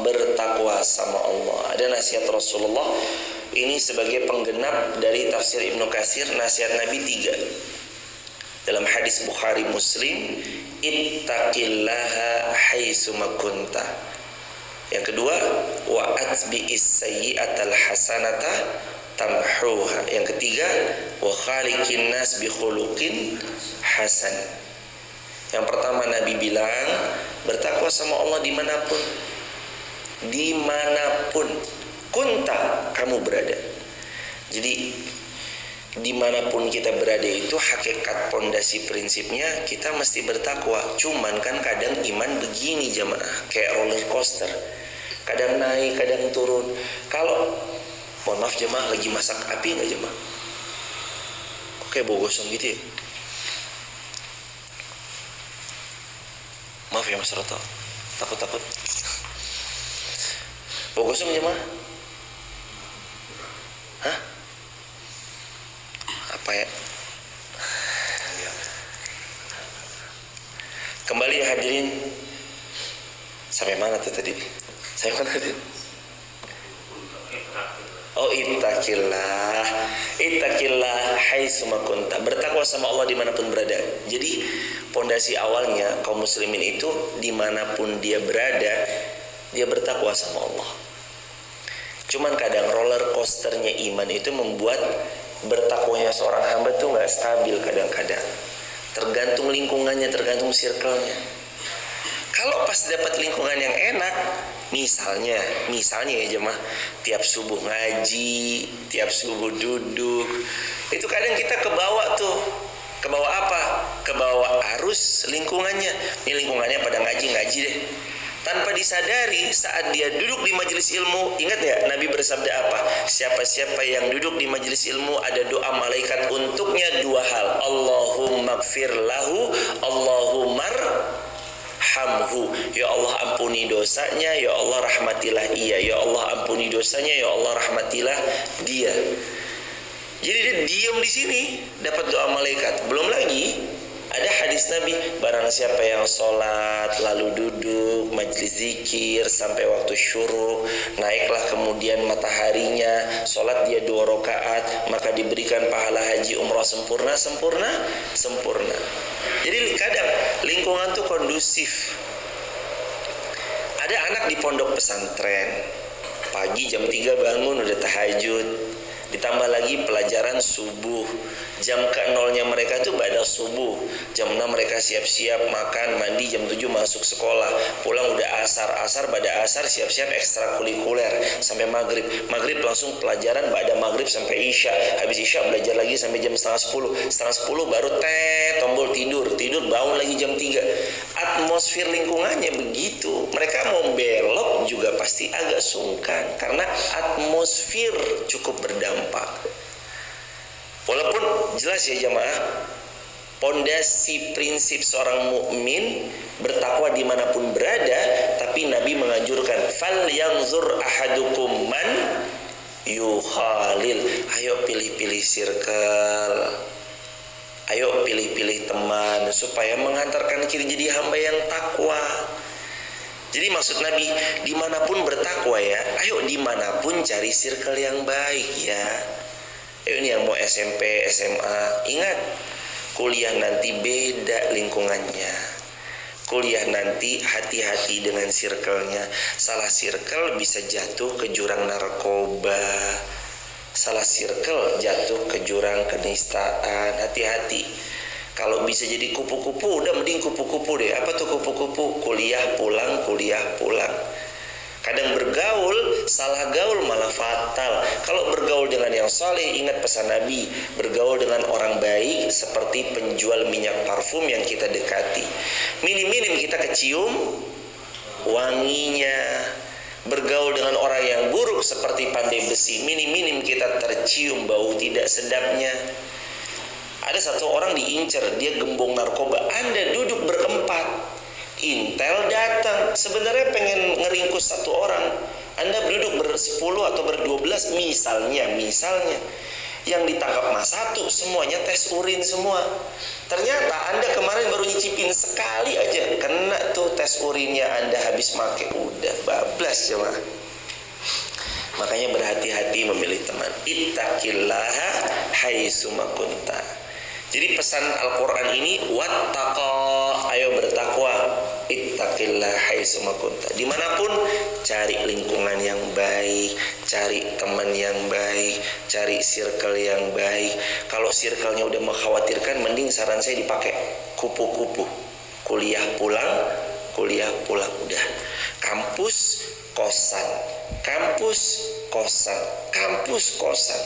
bertakwa sama Allah. Ada nasihat Rasulullah ini sebagai penggenap dari tafsir Ibnu Katsir. Nasihat Nabi 3 dalam hadis Bukhari Muslim, ittaqillaha haitsuma kunta. Yang kedua, wa atbi'is sayyi'atal hasanata tamhuha. Yang ketiga, wa khaliqin nas bi khuluqin hasan. Yang pertama Nabi bilang, bertakwa sama Allah dimanapun kunta kamu berada. Jadi dimanapun kita berada itu hakikat pondasi prinsipnya kita mesti bertakwa. Cuman kan kadang iman begini jamaah, kayak roller coaster, kadang naik kadang turun. Kalau mohon maaf jemaah, lagi masak api nggak jemaah? Oke, bau gosong gitu ya. Maaf ya Mas Roto, takut. Bau gosong jemaah? Hah? Apa ya? Kembali hadirin. Sampai mana tuh tadi? Sampai mana tadi? Oh, ittaqillah haitsuma kunta. Bertakwa sama Allah dimanapun berada. Jadi pondasi awalnya kaum muslimin itu dimanapun dia berada, dia bertakwa sama Allah. Cuman kadang roller coasternya iman itu membuat bertakwanya seorang hamba tuh nggak stabil kadang-kadang. Tergantung lingkungannya, tergantung circle-nya. Kalau pas dapat lingkungan yang enak, misalnya ya jemaah, tiap subuh ngaji, tiap subuh duduk, itu kadang kita kebawa tuh. Kebawa apa? Kebawa arus lingkungannya. Ini lingkungannya pada ngaji deh. Tanpa disadari saat dia duduk di majelis ilmu, ingat ya Nabi bersabda apa? Siapa-siapa yang duduk di majelis ilmu ada doa malaikat untuknya dua hal. Allahumma gfir lahu, Allahumar hamhu. Ya Allah ampuni dosanya, ya Allah rahmatilah ia. Ya Allah ampuni dosanya, ya Allah rahmatilah dia. Jadi dia diam di sini dapat doa malaikat. Belum lagi ada hadis Nabi, barang siapa yang sholat lalu duduk majelis zikir sampai waktu syuruk, naiklah kemudian mataharinya, sholat dia 2 rakaat, maka diberikan pahala haji umrah sempurna. Jadi kadang lingkungan tuh kondusif. Ada anak di pondok pesantren, pagi jam 3 bangun udah tahajud, ditambah lagi pelajaran subuh. Jam ke-0-nya mereka tuh ba'da subuh. Jam 6 mereka siap-siap makan, mandi, jam 7 masuk sekolah. Pulang udah asar ba'da asar siap-siap ekstrakurikuler sampai maghrib. Maghrib langsung pelajaran ba'da maghrib sampai isya. Habis isya belajar lagi sampai jam setengah 10 baru tombol tidur bangun lagi jam 3. Atmosfer lingkungannya begitu. Mereka mau belok juga pasti agak sungkan karena atmosfer cukup berdampak. Walaupun jelas ya jamaah, pondasi prinsip seorang mukmin bertakwa dimanapun berada, tapi Nabi menganjurkan fal yanzur ahadukum man yukhalil. Ayo pilih-pilih circle, ayo pilih-pilih teman supaya menghantarkan kita jadi hamba yang takwa. Jadi maksud Nabi, dimanapun bertakwa ya, ayo dimanapun cari circle yang baik ya. Ayo ini yang mau SMP, SMA, ingat, kuliah nanti beda lingkungannya. Kuliah nanti hati-hati dengan circle-nya. Salah circle bisa jatuh ke jurang narkoba. Salah circle jatuh ke jurang kenistaan. Hati-hati. Kalau bisa jadi kupu-kupu, udah mending kupu-kupu deh. Apa tuh kupu-kupu? Kuliah pulang, kuliah pulang. Kadang bergaul, salah gaul malah fatal. Kalau bergaul dengan yang soleh, ingat pesan Nabi, bergaul dengan orang baik seperti penjual minyak parfum yang kita dekati. Minim-minim kita kecium wanginya. Bergaul dengan orang yang buruk seperti pandai besi, minim-minim kita tercium bau tidak sedapnya. Ada satu orang diincar, dia gembong narkoba. Anda duduk berempat, Intel datang, sebenarnya pengen ngeringkus satu orang. Anda berduduk bersepuluh atau berdua-belas, misalnya yang ditangkap mas satu, semuanya tes urin semua. Ternyata Anda kemarin baru nyicipin sekali aja, kena tuh tes urinnya, Anda habis make, udah bablas jemaah. Makanya berhati-hati memilih teman. Ittaqillaha haitsu ma kunta. Jadi pesan Al-Quran ini, wattaqa, ayo bertakwa, ittaqillah haitsu ma kunta. Dimanapun, cari lingkungan yang baik, cari teman yang baik, cari circle yang baik. Kalau circle-nya udah mengkhawatirkan, mending saran saya dipakai kupu-kupu. Kuliah pulang, udah. Kampus kosan, kampus kosan, kampus kosan.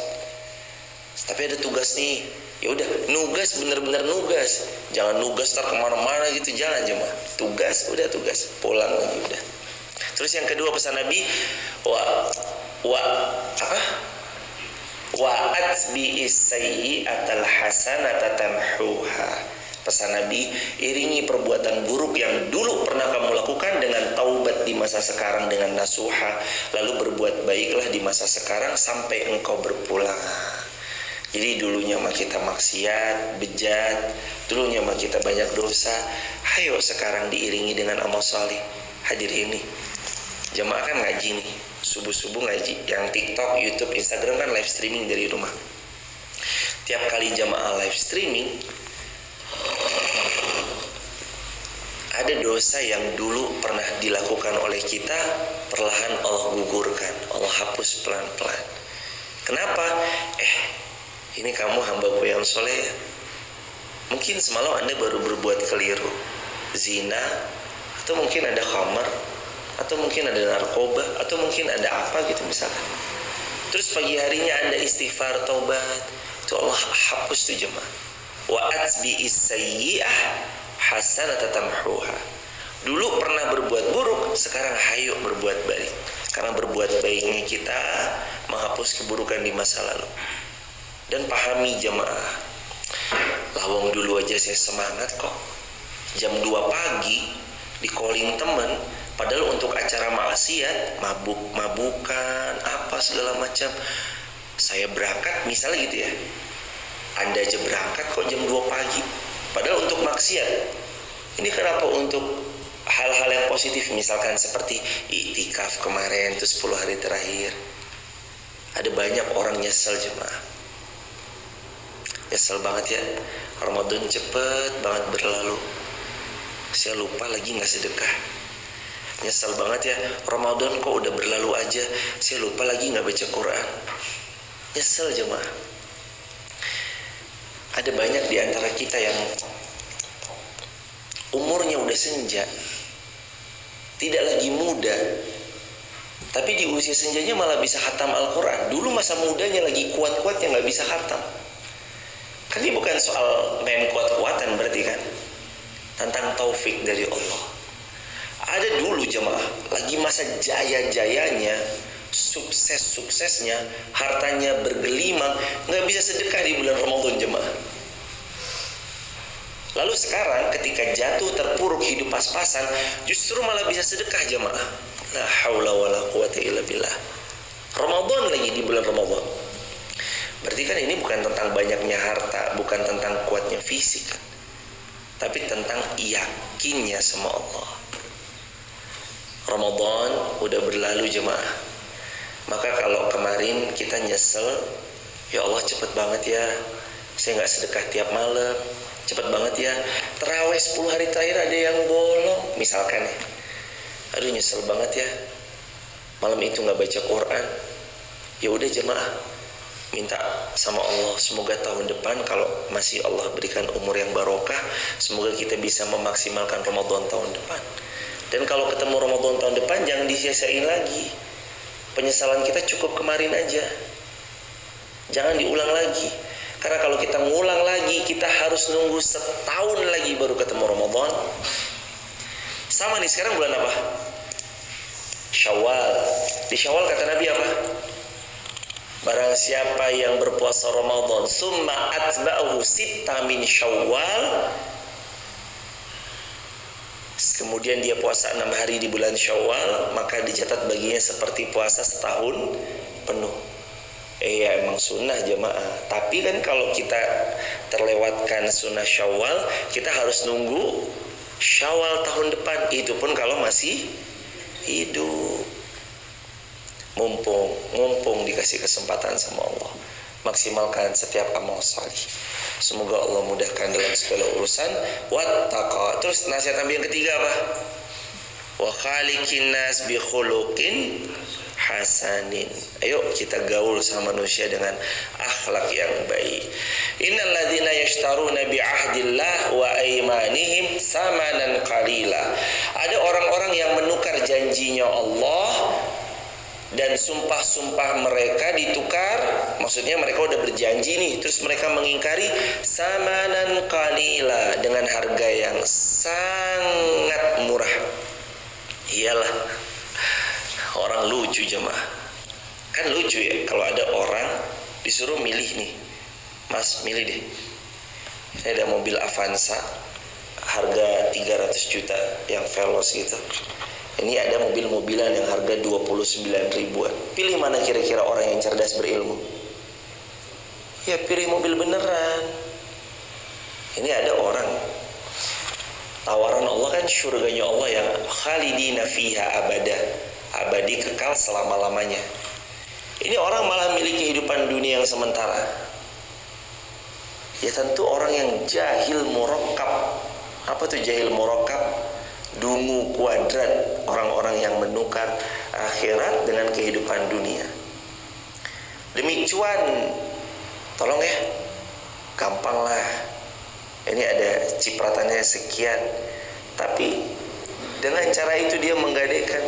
Tapi ada tugas nih. Ya udah, nugas bener-bener nugas. Jangan nugas ntar kemana-mana gitu, jangan jemaah. Tugas, udah tugas, pulang lagi udah. Terus yang kedua pesan Nabi, wa atbi'is sayyi'atal hasanata tamhuha. Pesan Nabi, iringi perbuatan buruk yang dulu pernah kamu lakukan dengan taubat di masa sekarang dengan nasuha, lalu berbuat baiklah di masa sekarang sampai engkau berpulang. Jadi dulunya mah kita maksiat, bejat, dulunya mah kita banyak dosa. Ayo sekarang diiringi dengan amal saleh. Hadir ini, jamaah kan ngaji nih, subuh-subuh ngaji. Yang TikTok, YouTube, Instagram kan live streaming dari rumah. Tiap kali jamaah live streaming, ada dosa yang dulu pernah dilakukan oleh kita, perlahan Allah gugurkan, Allah hapus pelan-pelan. Kenapa? Ini kamu hambaku yang soleh ya. Mungkin semalam Anda baru berbuat keliru, zina, atau mungkin ada khamar, atau mungkin ada narkoba, atau mungkin ada apa gitu misalkan. Terus pagi harinya Anda istighfar, taubat, itu Allah hapus tuh jemaah. Wa atbi'is sayyi'ah hasanata tamhuha. Dulu pernah berbuat buruk, sekarang hayo berbuat baik. Karena berbuat baiknya kita menghapus keburukan di masa lalu. Dan pahami jamaah, lawang dulu aja saya semangat kok. Jam 2 pagi di calling teman, padahal untuk acara maksiat, mabuk-mabukan, apa segala macam. Saya berangkat misalnya gitu ya. Anda aja berangkat kok jam 2 pagi, padahal untuk maksiat. Ini kenapa untuk hal-hal yang positif, misalkan seperti iktikaf kemarin itu 10 hari terakhir. Ada banyak orang nyesel jemaah. Nyesel banget ya, Ramadan cepet banget berlalu, saya lupa lagi gak sedekah. Nyesel banget ya, Ramadan kok udah berlalu aja, saya lupa lagi gak baca Quran. Nyesel jemaah. Ada banyak di antara kita yang umurnya udah senja, tidak lagi muda, tapi di usia senjanya malah bisa khatam Al-Quran. Dulu masa mudanya lagi kuat-kuatnya gak bisa khatam. Kan ini bukan soal main kuat-kuatan berarti kan, tentang taufik dari Allah. Ada dulu jemaah lagi masa jaya-jayanya, sukses-suksesnya, hartanya bergelimang, nggak bisa sedekah di bulan Ramadan jemaah. Lalu sekarang ketika jatuh terpuruk hidup pas-pasan, justru malah bisa sedekah jemaah. La haula wala quwata illa billah. Ramadan lagi di bulan Ramadan. Berarti kan ini bukan tentang banyaknya harta, bukan tentang kuatnya fisik, tapi tentang yakinnya sama Allah. Ramadan udah berlalu jemaah. Maka kalau kemarin kita nyesel, ya Allah cepet banget ya, saya gak sedekah tiap malam, cepet banget ya, terawih 10 hari terakhir ada yang bolong misalkan ya. Aduh nyesel banget ya, malam itu gak baca Quran. Ya udah jemaah, minta sama Allah semoga tahun depan kalau masih Allah berikan umur yang barokah, semoga kita bisa memaksimalkan Ramadan tahun depan. Dan kalau ketemu Ramadan tahun depan jangan disia-siain lagi. Penyesalan kita cukup kemarin aja, jangan diulang lagi. Karena kalau kita ngulang lagi, kita harus nunggu setahun lagi baru ketemu Ramadan. Sama nih, sekarang bulan apa? Syawal. Di Syawal kata Nabi apa? Barang siapa yang berpuasa Ramadan summa atba'ahu sitta min Syawal, kemudian dia puasa 6 hari di bulan Syawal, maka dicatat baginya seperti puasa setahun penuh. Ya emang sunnah jemaah. Tapi kan kalau kita terlewatkan sunnah Syawal, kita harus nunggu Syawal tahun depan. Itu pun kalau masih hidup. Mumpung dikasih kesempatan sama Allah, maksimalkan setiap amal salih. Semoga Allah mudahkan dalam segala urusan. Wattaqa. Terus nasihat Nabi yang ketiga apa? Wa khaliqin nas bi khuluqin hasanin. Ayo kita gaul sama manusia dengan akhlak yang baik. Innal ladzina yashtaruna bi ahdillah wa aymanihim samanan qalila. Ada orang-orang yang menukar janjinya Allah dan sumpah-sumpah mereka ditukar, maksudnya mereka udah berjanji nih, terus mereka mengingkari samanan qalila, dengan harga yang sangat murah. Iyalah, orang lucu jemaah. Kan lucu ya kalau ada orang disuruh milih nih, Mas milih deh, ini ada mobil Avanza harga 300 juta yang Veloz gitu, ini ada mobil-mobilan yang harga 29 ribuan. Pilih mana kira-kira orang yang cerdas berilmu? Ya pilih mobil beneran. Ini ada orang, tawaran Allah kan surganya Allah yang khalidina fiha abada, abadi kekal selama-lamanya. Ini orang malah milih kehidupan dunia yang sementara. Ya tentu orang yang jahil murakkab. Apa tuh jahil murakkab? Dungu kuadrat, orang-orang yang menukar akhirat dengan kehidupan dunia demi cuan. Tolong ya, gampang lah, ini ada cipratannya sekian, tapi dengan cara itu dia menggadaikan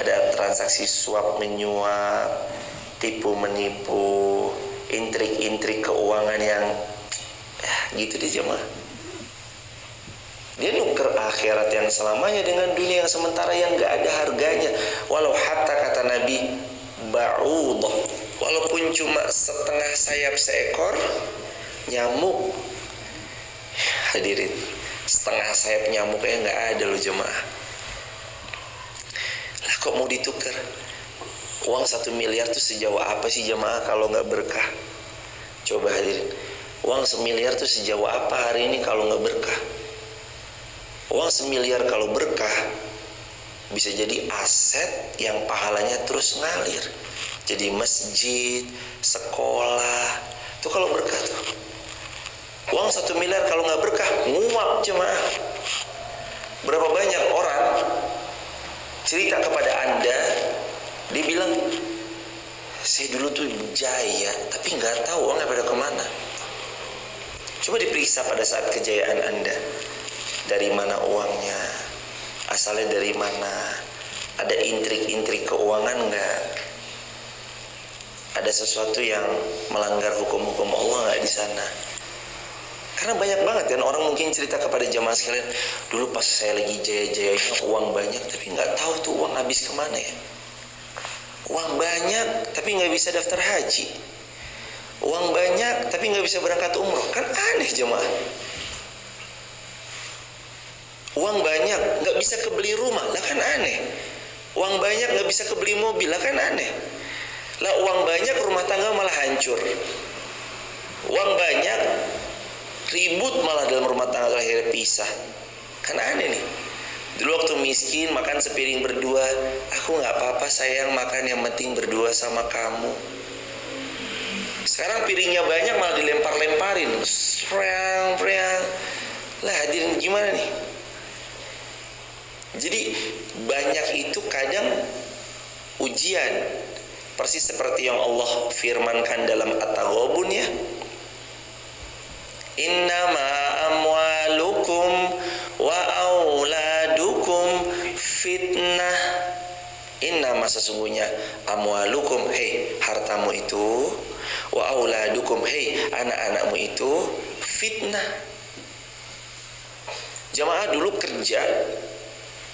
ada transaksi suap menyuap, tipu menipu, intrik-intrik keuangan yang gitu deh jemaah. Dia nuker akhirat yang selamanya dengan dunia yang sementara yang gak ada harganya. Walau hatta kata Nabi ba'udah, walaupun cuma setengah sayap seekor nyamuk. Hadirin, setengah sayap nyamuknya gak ada loh jemaah. Lah kok mau ditukar? Uang 1 miliar tuh sejauh apa sih jemaah kalau gak berkah? Coba hadirin, uang 1 miliar tuh sejauh apa hari ini kalau gak berkah? Uang 1 miliar kalau berkah bisa jadi aset yang pahalanya terus ngalir, jadi masjid, sekolah. Itu kalau berkah tuh. Uang 1 miliar kalau nggak berkah nguap jemaah. Berapa banyak orang cerita kepada Anda, dia bilang saya dulu tuh jaya tapi nggak tahu uangnya pada kemana. Coba diperiksa pada saat kejayaan Anda, dari mana uangnya, asalnya dari mana, ada intrik-intrik keuangan nggak, ada sesuatu yang melanggar hukum-hukum Allah nggak di sana. Karena banyak banget kan orang mungkin cerita kepada jamaah sekalian, dulu pas saya lagi jaya-jayanya uang banyak tapi nggak tahu tuh uang habis kemana ya. Uang banyak tapi nggak bisa daftar haji. Uang banyak tapi nggak bisa berangkat umroh. Kan aneh jemaah. Uang banyak nggak bisa kebeli rumah, lah kan aneh. Uang banyak nggak bisa kebeli mobil, lah kan aneh. Lah uang banyak rumah tangga malah hancur. Uang banyak ribut malah dalam rumah tangga akhirnya pisah. Kan aneh nih. Dulu waktu miskin makan sepiring berdua, aku nggak apa-apa sayang makan yang penting berdua sama kamu. Sekarang piringnya banyak malah dilempar-lemparin, preang. Lah hadirin gimana nih? Jadi banyak itu kadang ujian. Persis seperti yang Allah firmankan dalam At-Taghabun ya. Innama amwalukum wa auladukum fitnah. Innama sesungguhnya amwalukum, hartamu itu, wa auladukum, anak-anakmu itu fitnah. Jamaah dulu kerja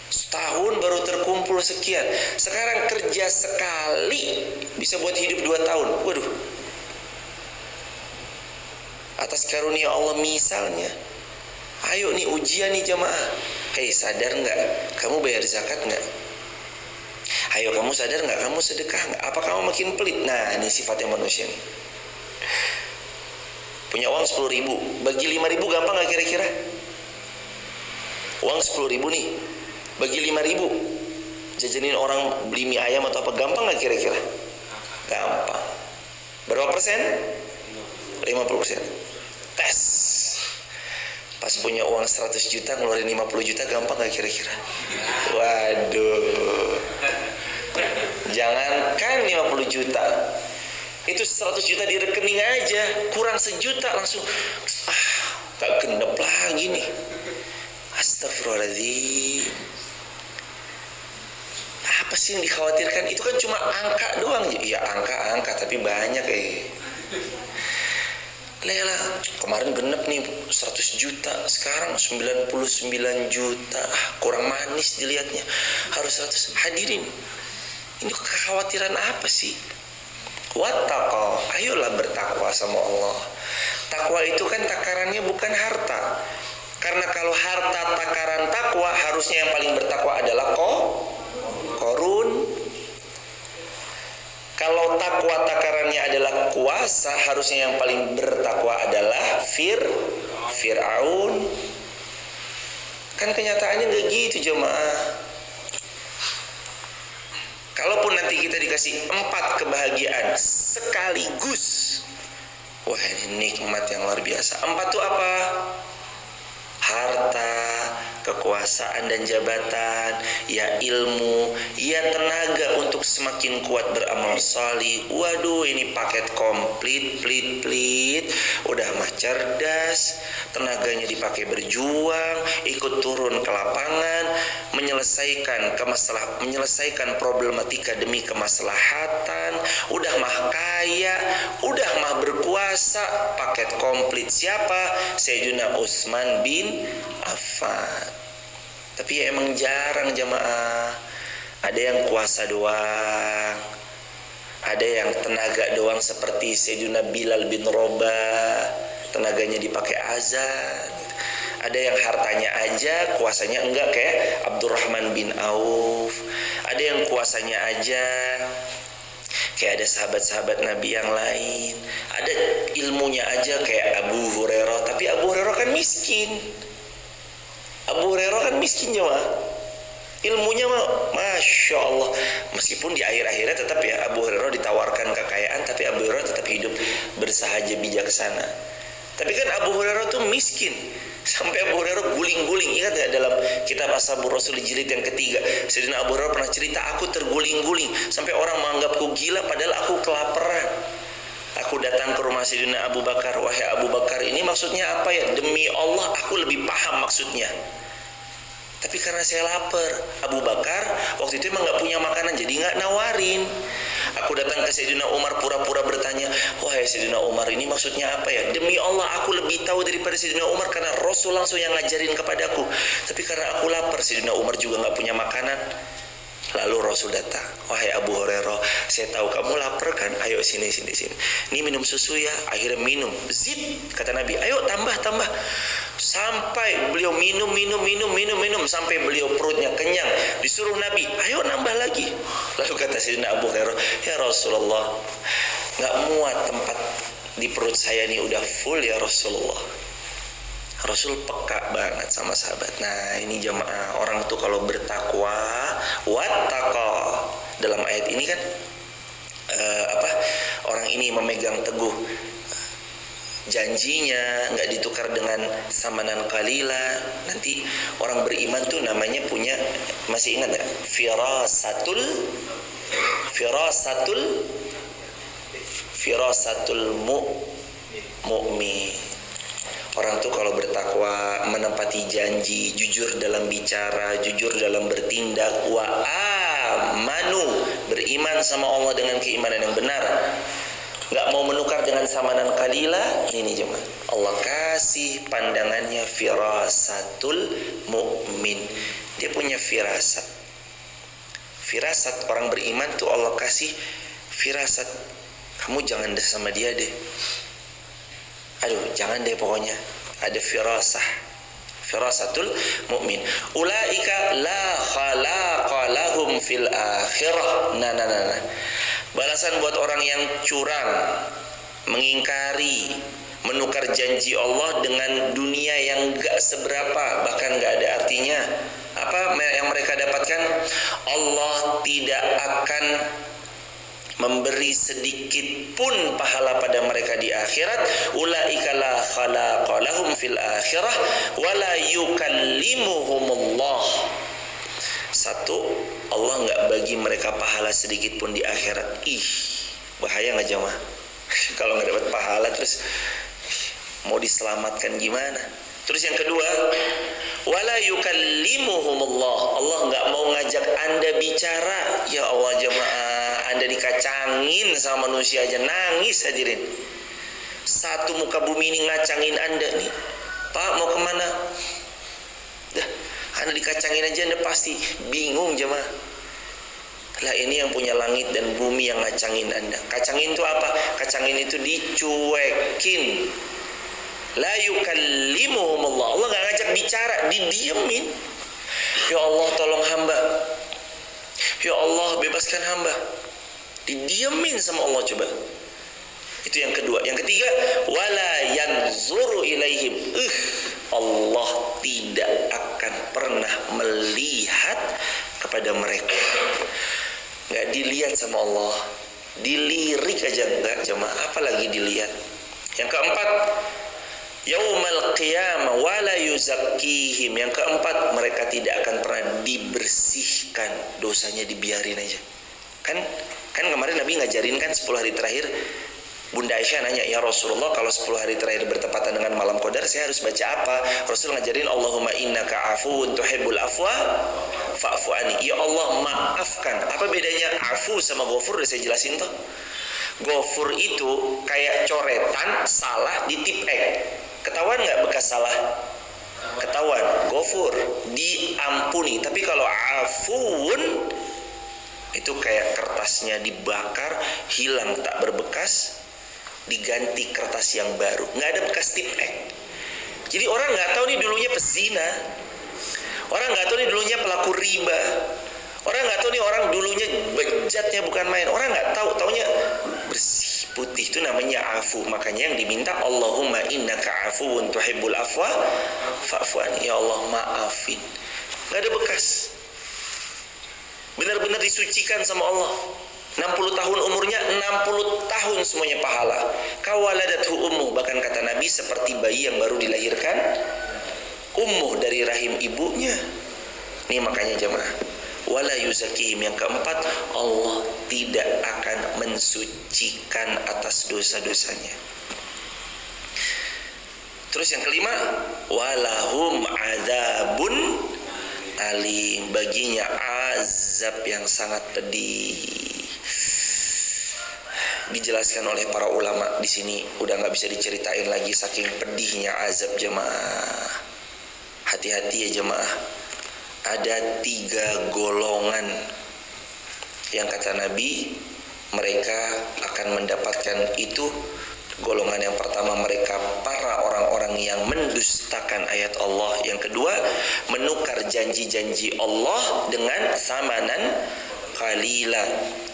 setahun baru terkumpul sekian. Sekarang kerja sekali bisa buat hidup 2 tahun. Waduh. Atas karunia Allah misalnya. Ayo nih ujian nih jamaah. Sadar nggak? Kamu bayar zakat nggak? Ayo kamu sadar nggak? Kamu sedekah nggak? Apa kamu makin pelit? Nah ini sifatnya manusia nih. Punya uang 10.000, bagi 5.000 gampang nggak kira-kira? Uang 10.000 nih, bagi 5.000 jajanin orang beli mie ayam atau apa, gampang nggak kira-kira? Gampang. Berapa persen? 50%. Tes. Pas punya uang 100 juta ngeluarin 50 juta, gampang gak kira-kira? Waduh. Jangankan 50 juta, itu 100 juta di rekening aja kurang sejuta langsung gak genep lagi nih. Astagfirullahaladzim. Apa sih yang dikhawatirkan? Itu kan cuma angka doang. Ya angka-angka tapi banyak Lela, kemarin genep nih 100 juta, sekarang 99 juta. Kurang manis dilihatnya. Harus 100. Hadirin, ini kekhawatiran apa sih? Wattaqo, ayolah bertakwa sama Allah. Takwa itu kan takarannya bukan harta. Karena kalau harta takaran takwa, harusnya yang paling bertakwa adalah korun. Kalau takwa takarannya adalah kuasa, harusnya yang paling bertakwa adalah Fir'aun. Kan kenyataannya nggak gitu jemaah. Kalaupun nanti kita dikasih 4 kebahagiaan sekaligus, wah ini nikmat yang luar biasa. 4 itu apa? Harta, kekuasaan dan jabatan, ya ilmu, ya tenaga untuk semakin kuat beramal salih. Waduh, ini paket komplit, plit. Udah mah cerdas, tenaganya dipakai berjuang, ikut turun ke lapangan, menyelesaikan problematika demi kemaslahatan. Udah mah kaya, udah mah berkuasa, paket komplit. Siapa? Sayyidina Utsman bin Affan. Tapi ya emang jarang jamaah. Ada yang kuasa doang, ada yang tenaga doang seperti Sayyidina Bilal bin Rabah, tenaganya dipakai azan. Ada yang hartanya aja, kuasanya enggak, kayak Abdurrahman bin Auf. Ada yang kuasanya aja, kayak ada sahabat-sahabat Nabi yang lain. Ada ilmunya aja kayak Abu Hurairah, tapi Abu Hurairah kan miskin. Jemaah. Ilmunya Masya Allah. Meskipun di akhir-akhirnya tetap ya Abu Hurairah ditawarkan kekayaan, tapi Abu Hurairah tetap hidup bersahaja bijaksana. Tapi kan Abu Hurairah tuh miskin. Sampai Abu Hurairah guling-guling. Ingat gak dalam kitab Ashabur Rasul jilid yang ketiga, Sayyidina Abu Hurairah pernah cerita, aku terguling-guling sampai orang menganggapku gila padahal aku kelaparan. Aku datang ke rumah Sayyidina Abu Bakar. Wahai Abu Bakar, ini maksudnya apa ya? Demi Allah aku lebih paham maksudnya. Tapi karena saya lapar, Abu Bakar waktu itu emang gak punya makanan, jadi gak nawarin. Aku datang ke Sayyidina Umar pura-pura bertanya, wahai Sayyidina Umar, ini maksudnya apa ya? Demi Allah aku lebih tahu daripada Sayyidina Umar karena Rasul langsung yang ngajarin kepadaku. Tapi karena aku lapar, Sayyidina Umar juga gak punya makanan. Lalu Rasul datang, wahai Abu Hurairah, saya tahu kamu lapar kan, ayo sini. Ini minum susu ya. Akhirnya minum, zip, kata Nabi, ayo tambah. Sampai beliau minum sampai beliau perutnya kenyang. Disuruh Nabi, ayo nambah lagi. Lalu kata Sayyidina Abu Hurairah, ya Rasulullah, nggak muat tempat di perut saya nih, udah full ya Rasulullah. Rasul peka banget sama sahabat. Nah ini jamaah, orang tuh kalau bertakwa, wattaqa, dalam ayat ini kan orang ini memegang teguh janjinya, nggak ditukar dengan samanan qalila. Nanti orang beriman tuh namanya punya, masih ingat nggak? Firasatul mu'min. Orang tuh kalau bertakwa, menepati janji, jujur dalam bicara, jujur dalam bertindak, wa amanu, beriman sama Allah dengan keimanan yang benar, nggak mau menukar dengan samanan qalila. Ini jemaah, Allah kasih pandangannya firasatul mu'min. Dia punya firasat orang beriman tuh Allah kasih firasat. Kamu jangan deh sama dia deh, jangan deh, pokoknya ada firasatul mu'min. Ulaika la khalaqa lahum fil akhirah. Nah. Balasan buat orang yang curang, mengingkari, menukar janji Allah dengan dunia yang gak seberapa, bahkan gak ada artinya. Apa yang mereka dapatkan? Allah tidak akan memberi sedikit pun pahala pada mereka di akhirat. Ulaika la khalaqa lahum fil akhirah wa la yukallimuhumullah. Satu, Allah nggak bagi mereka pahala sedikit pun di akhirat. Bahaya nggak jamaah? Kalau nggak dapat pahala terus mau diselamatkan gimana? Terus yang kedua, wala yukallimuhumullah. Allah nggak mau ngajak Anda bicara. Ya Allah jamaah, Anda dikacangin sama manusia aja nangis hadirin. Satu muka bumi ini ngacangin Anda nih. Pak mau kemana? Dah, Anda dikacangin aja Anda pasti bingung jemaah. Lah ini yang punya langit dan bumi yang ngacangin Anda. Kacangin itu apa? Kacangin itu dicuekin. La yukallimuhumullah. Allah gak ngajak bicara, didiemin. Ya Allah tolong hamba. Ya Allah bebaskan hamba. Didiemin sama Allah coba. Itu yang kedua. Yang ketiga, wala yanzuru ilaihim. Allah tidak akan pernah melihat kepada mereka. Nggak dilihat sama Allah, dilirik aja enggak jemaah, apalagi dilihat. Yang keempat, yaumal qiyamah wala yuzakkihim. Yang keempat, mereka tidak akan pernah dibersihkan, dosanya dibiarin aja. Kan kemarin Nabi ngajarin kan 10 hari terakhir. Bunda Aisyah nanya, ya Rasulullah kalau 10 hari terakhir bertepatan dengan malam qadar saya harus baca apa? Rasul ngajarin, Allahumma innaka afuwun tuhibbul afwa fa'fu anni. Ya Allah maafkan. Apa bedanya afu sama ghafur? Udah saya jelasin toh. Ghafur itu kayak coretan salah di tip ketahuan nggak bekas salah? Ketahuan. Ghafur diampuni. Tapi kalau afuun itu kayak kertasnya dibakar hilang tak berbekas, diganti kertas yang baru, nggak ada bekas tip Jadi orang nggak tahu nih dulunya pezina, orang nggak tahu nih dulunya pelaku riba, orang nggak tahu nih orang dulunya bejatnya bukan main, orang nggak tahu, taunya bersih putih. Itu namanya afu. Makanya yang diminta, Allahumma innaka afuwun tuhibbul afwa fa'fu anni. Ya Allah maafin, nggak ada bekas, benar-benar disucikan sama Allah. 60 tahun umurnya, 60 tahun semuanya pahala. Kawaladathu ummuh, bahkan kata Nabi seperti bayi yang baru dilahirkan ummuh dari rahim ibunya. Nih makanya jemaah, wala yuzakihim. Yang keempat, Allah tidak akan mensucikan atas dosa-dosanya. Terus yang kelima, walahum adzabun alim, baginya azab yang sangat pedih. Dijelaskan oleh para ulama di sini, udah nggak bisa diceritain lagi saking pedihnya azab jemaah. Hati-hati ya jemaah. Ada 3 golongan yang kata Nabi mereka akan mendapatkan itu. Golongan yang pertama mereka para orang-orang yang mendustakan ayat Allah. Yang kedua menukar janji-janji Allah dengan samanan qalila.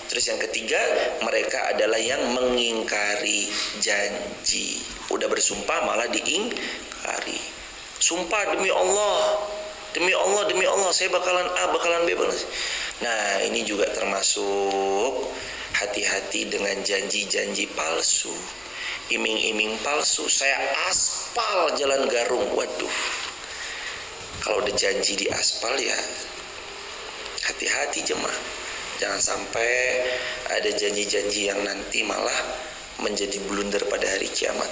Terus yang ketiga mereka adalah yang mengingkari janji. Udah bersumpah malah diingkari. Sumpah demi Allah, demi Allah, demi Allah saya bakalan A, bakalan B. Nah ini juga termasuk hati-hati dengan janji-janji palsu. Iming-iming palsu, saya aspal jalan Garung. Waduh, kalau udah janji di aspal ya hati-hati jemaah. Jangan sampai ada janji-janji yang nanti malah menjadi blunder pada hari kiamat.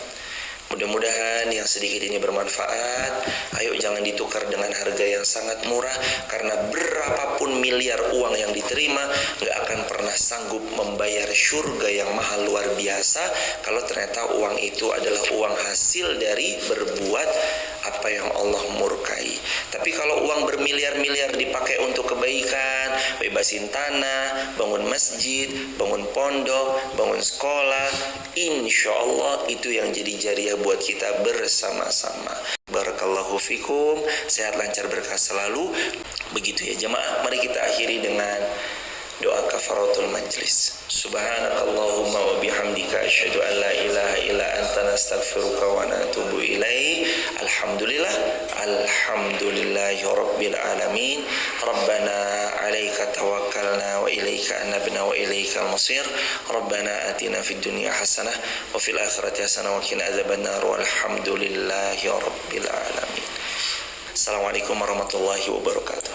Mudah-mudahan yang sedikit ini bermanfaat. Ayo jangan ditukar dengan harga yang sangat murah, karena berapapun miliar uang yang diterima gak akan pernah sanggup membayar surga yang mahal luar biasa kalau ternyata uang itu adalah uang hasil dari berbuat apa yang Allah murkai. Tapi kalau uang bermiliar-miliar dipakai untuk kebaikan, bebasin tanah, bangun masjid, bangun pondok, bangun sekolah, insya Allah itu yang jadi jariah buat kita bersama-sama. Barakallahu fikum, sehat lancar berkah selalu. Begitu ya jemaah, mari kita akhiri dengan doa kafaratul majlis. Subhanakallahumma wa bihamdika asyhadu an la ilaha illa anta nastaghfiruka wa natubu ilaik. Alhamdulillah, alhamdulillahi rabbil alamin. Rabbana 'alaika tawakkalna wa ilaika anabna wa ilaikal masir. Rabbana atina fid dunya hasanah wa fil akhirati hasanah wa qina adzabannar. Walhamdulillahi rabbil alamin. Assalamualaikum warahmatullahi wabarakatuh.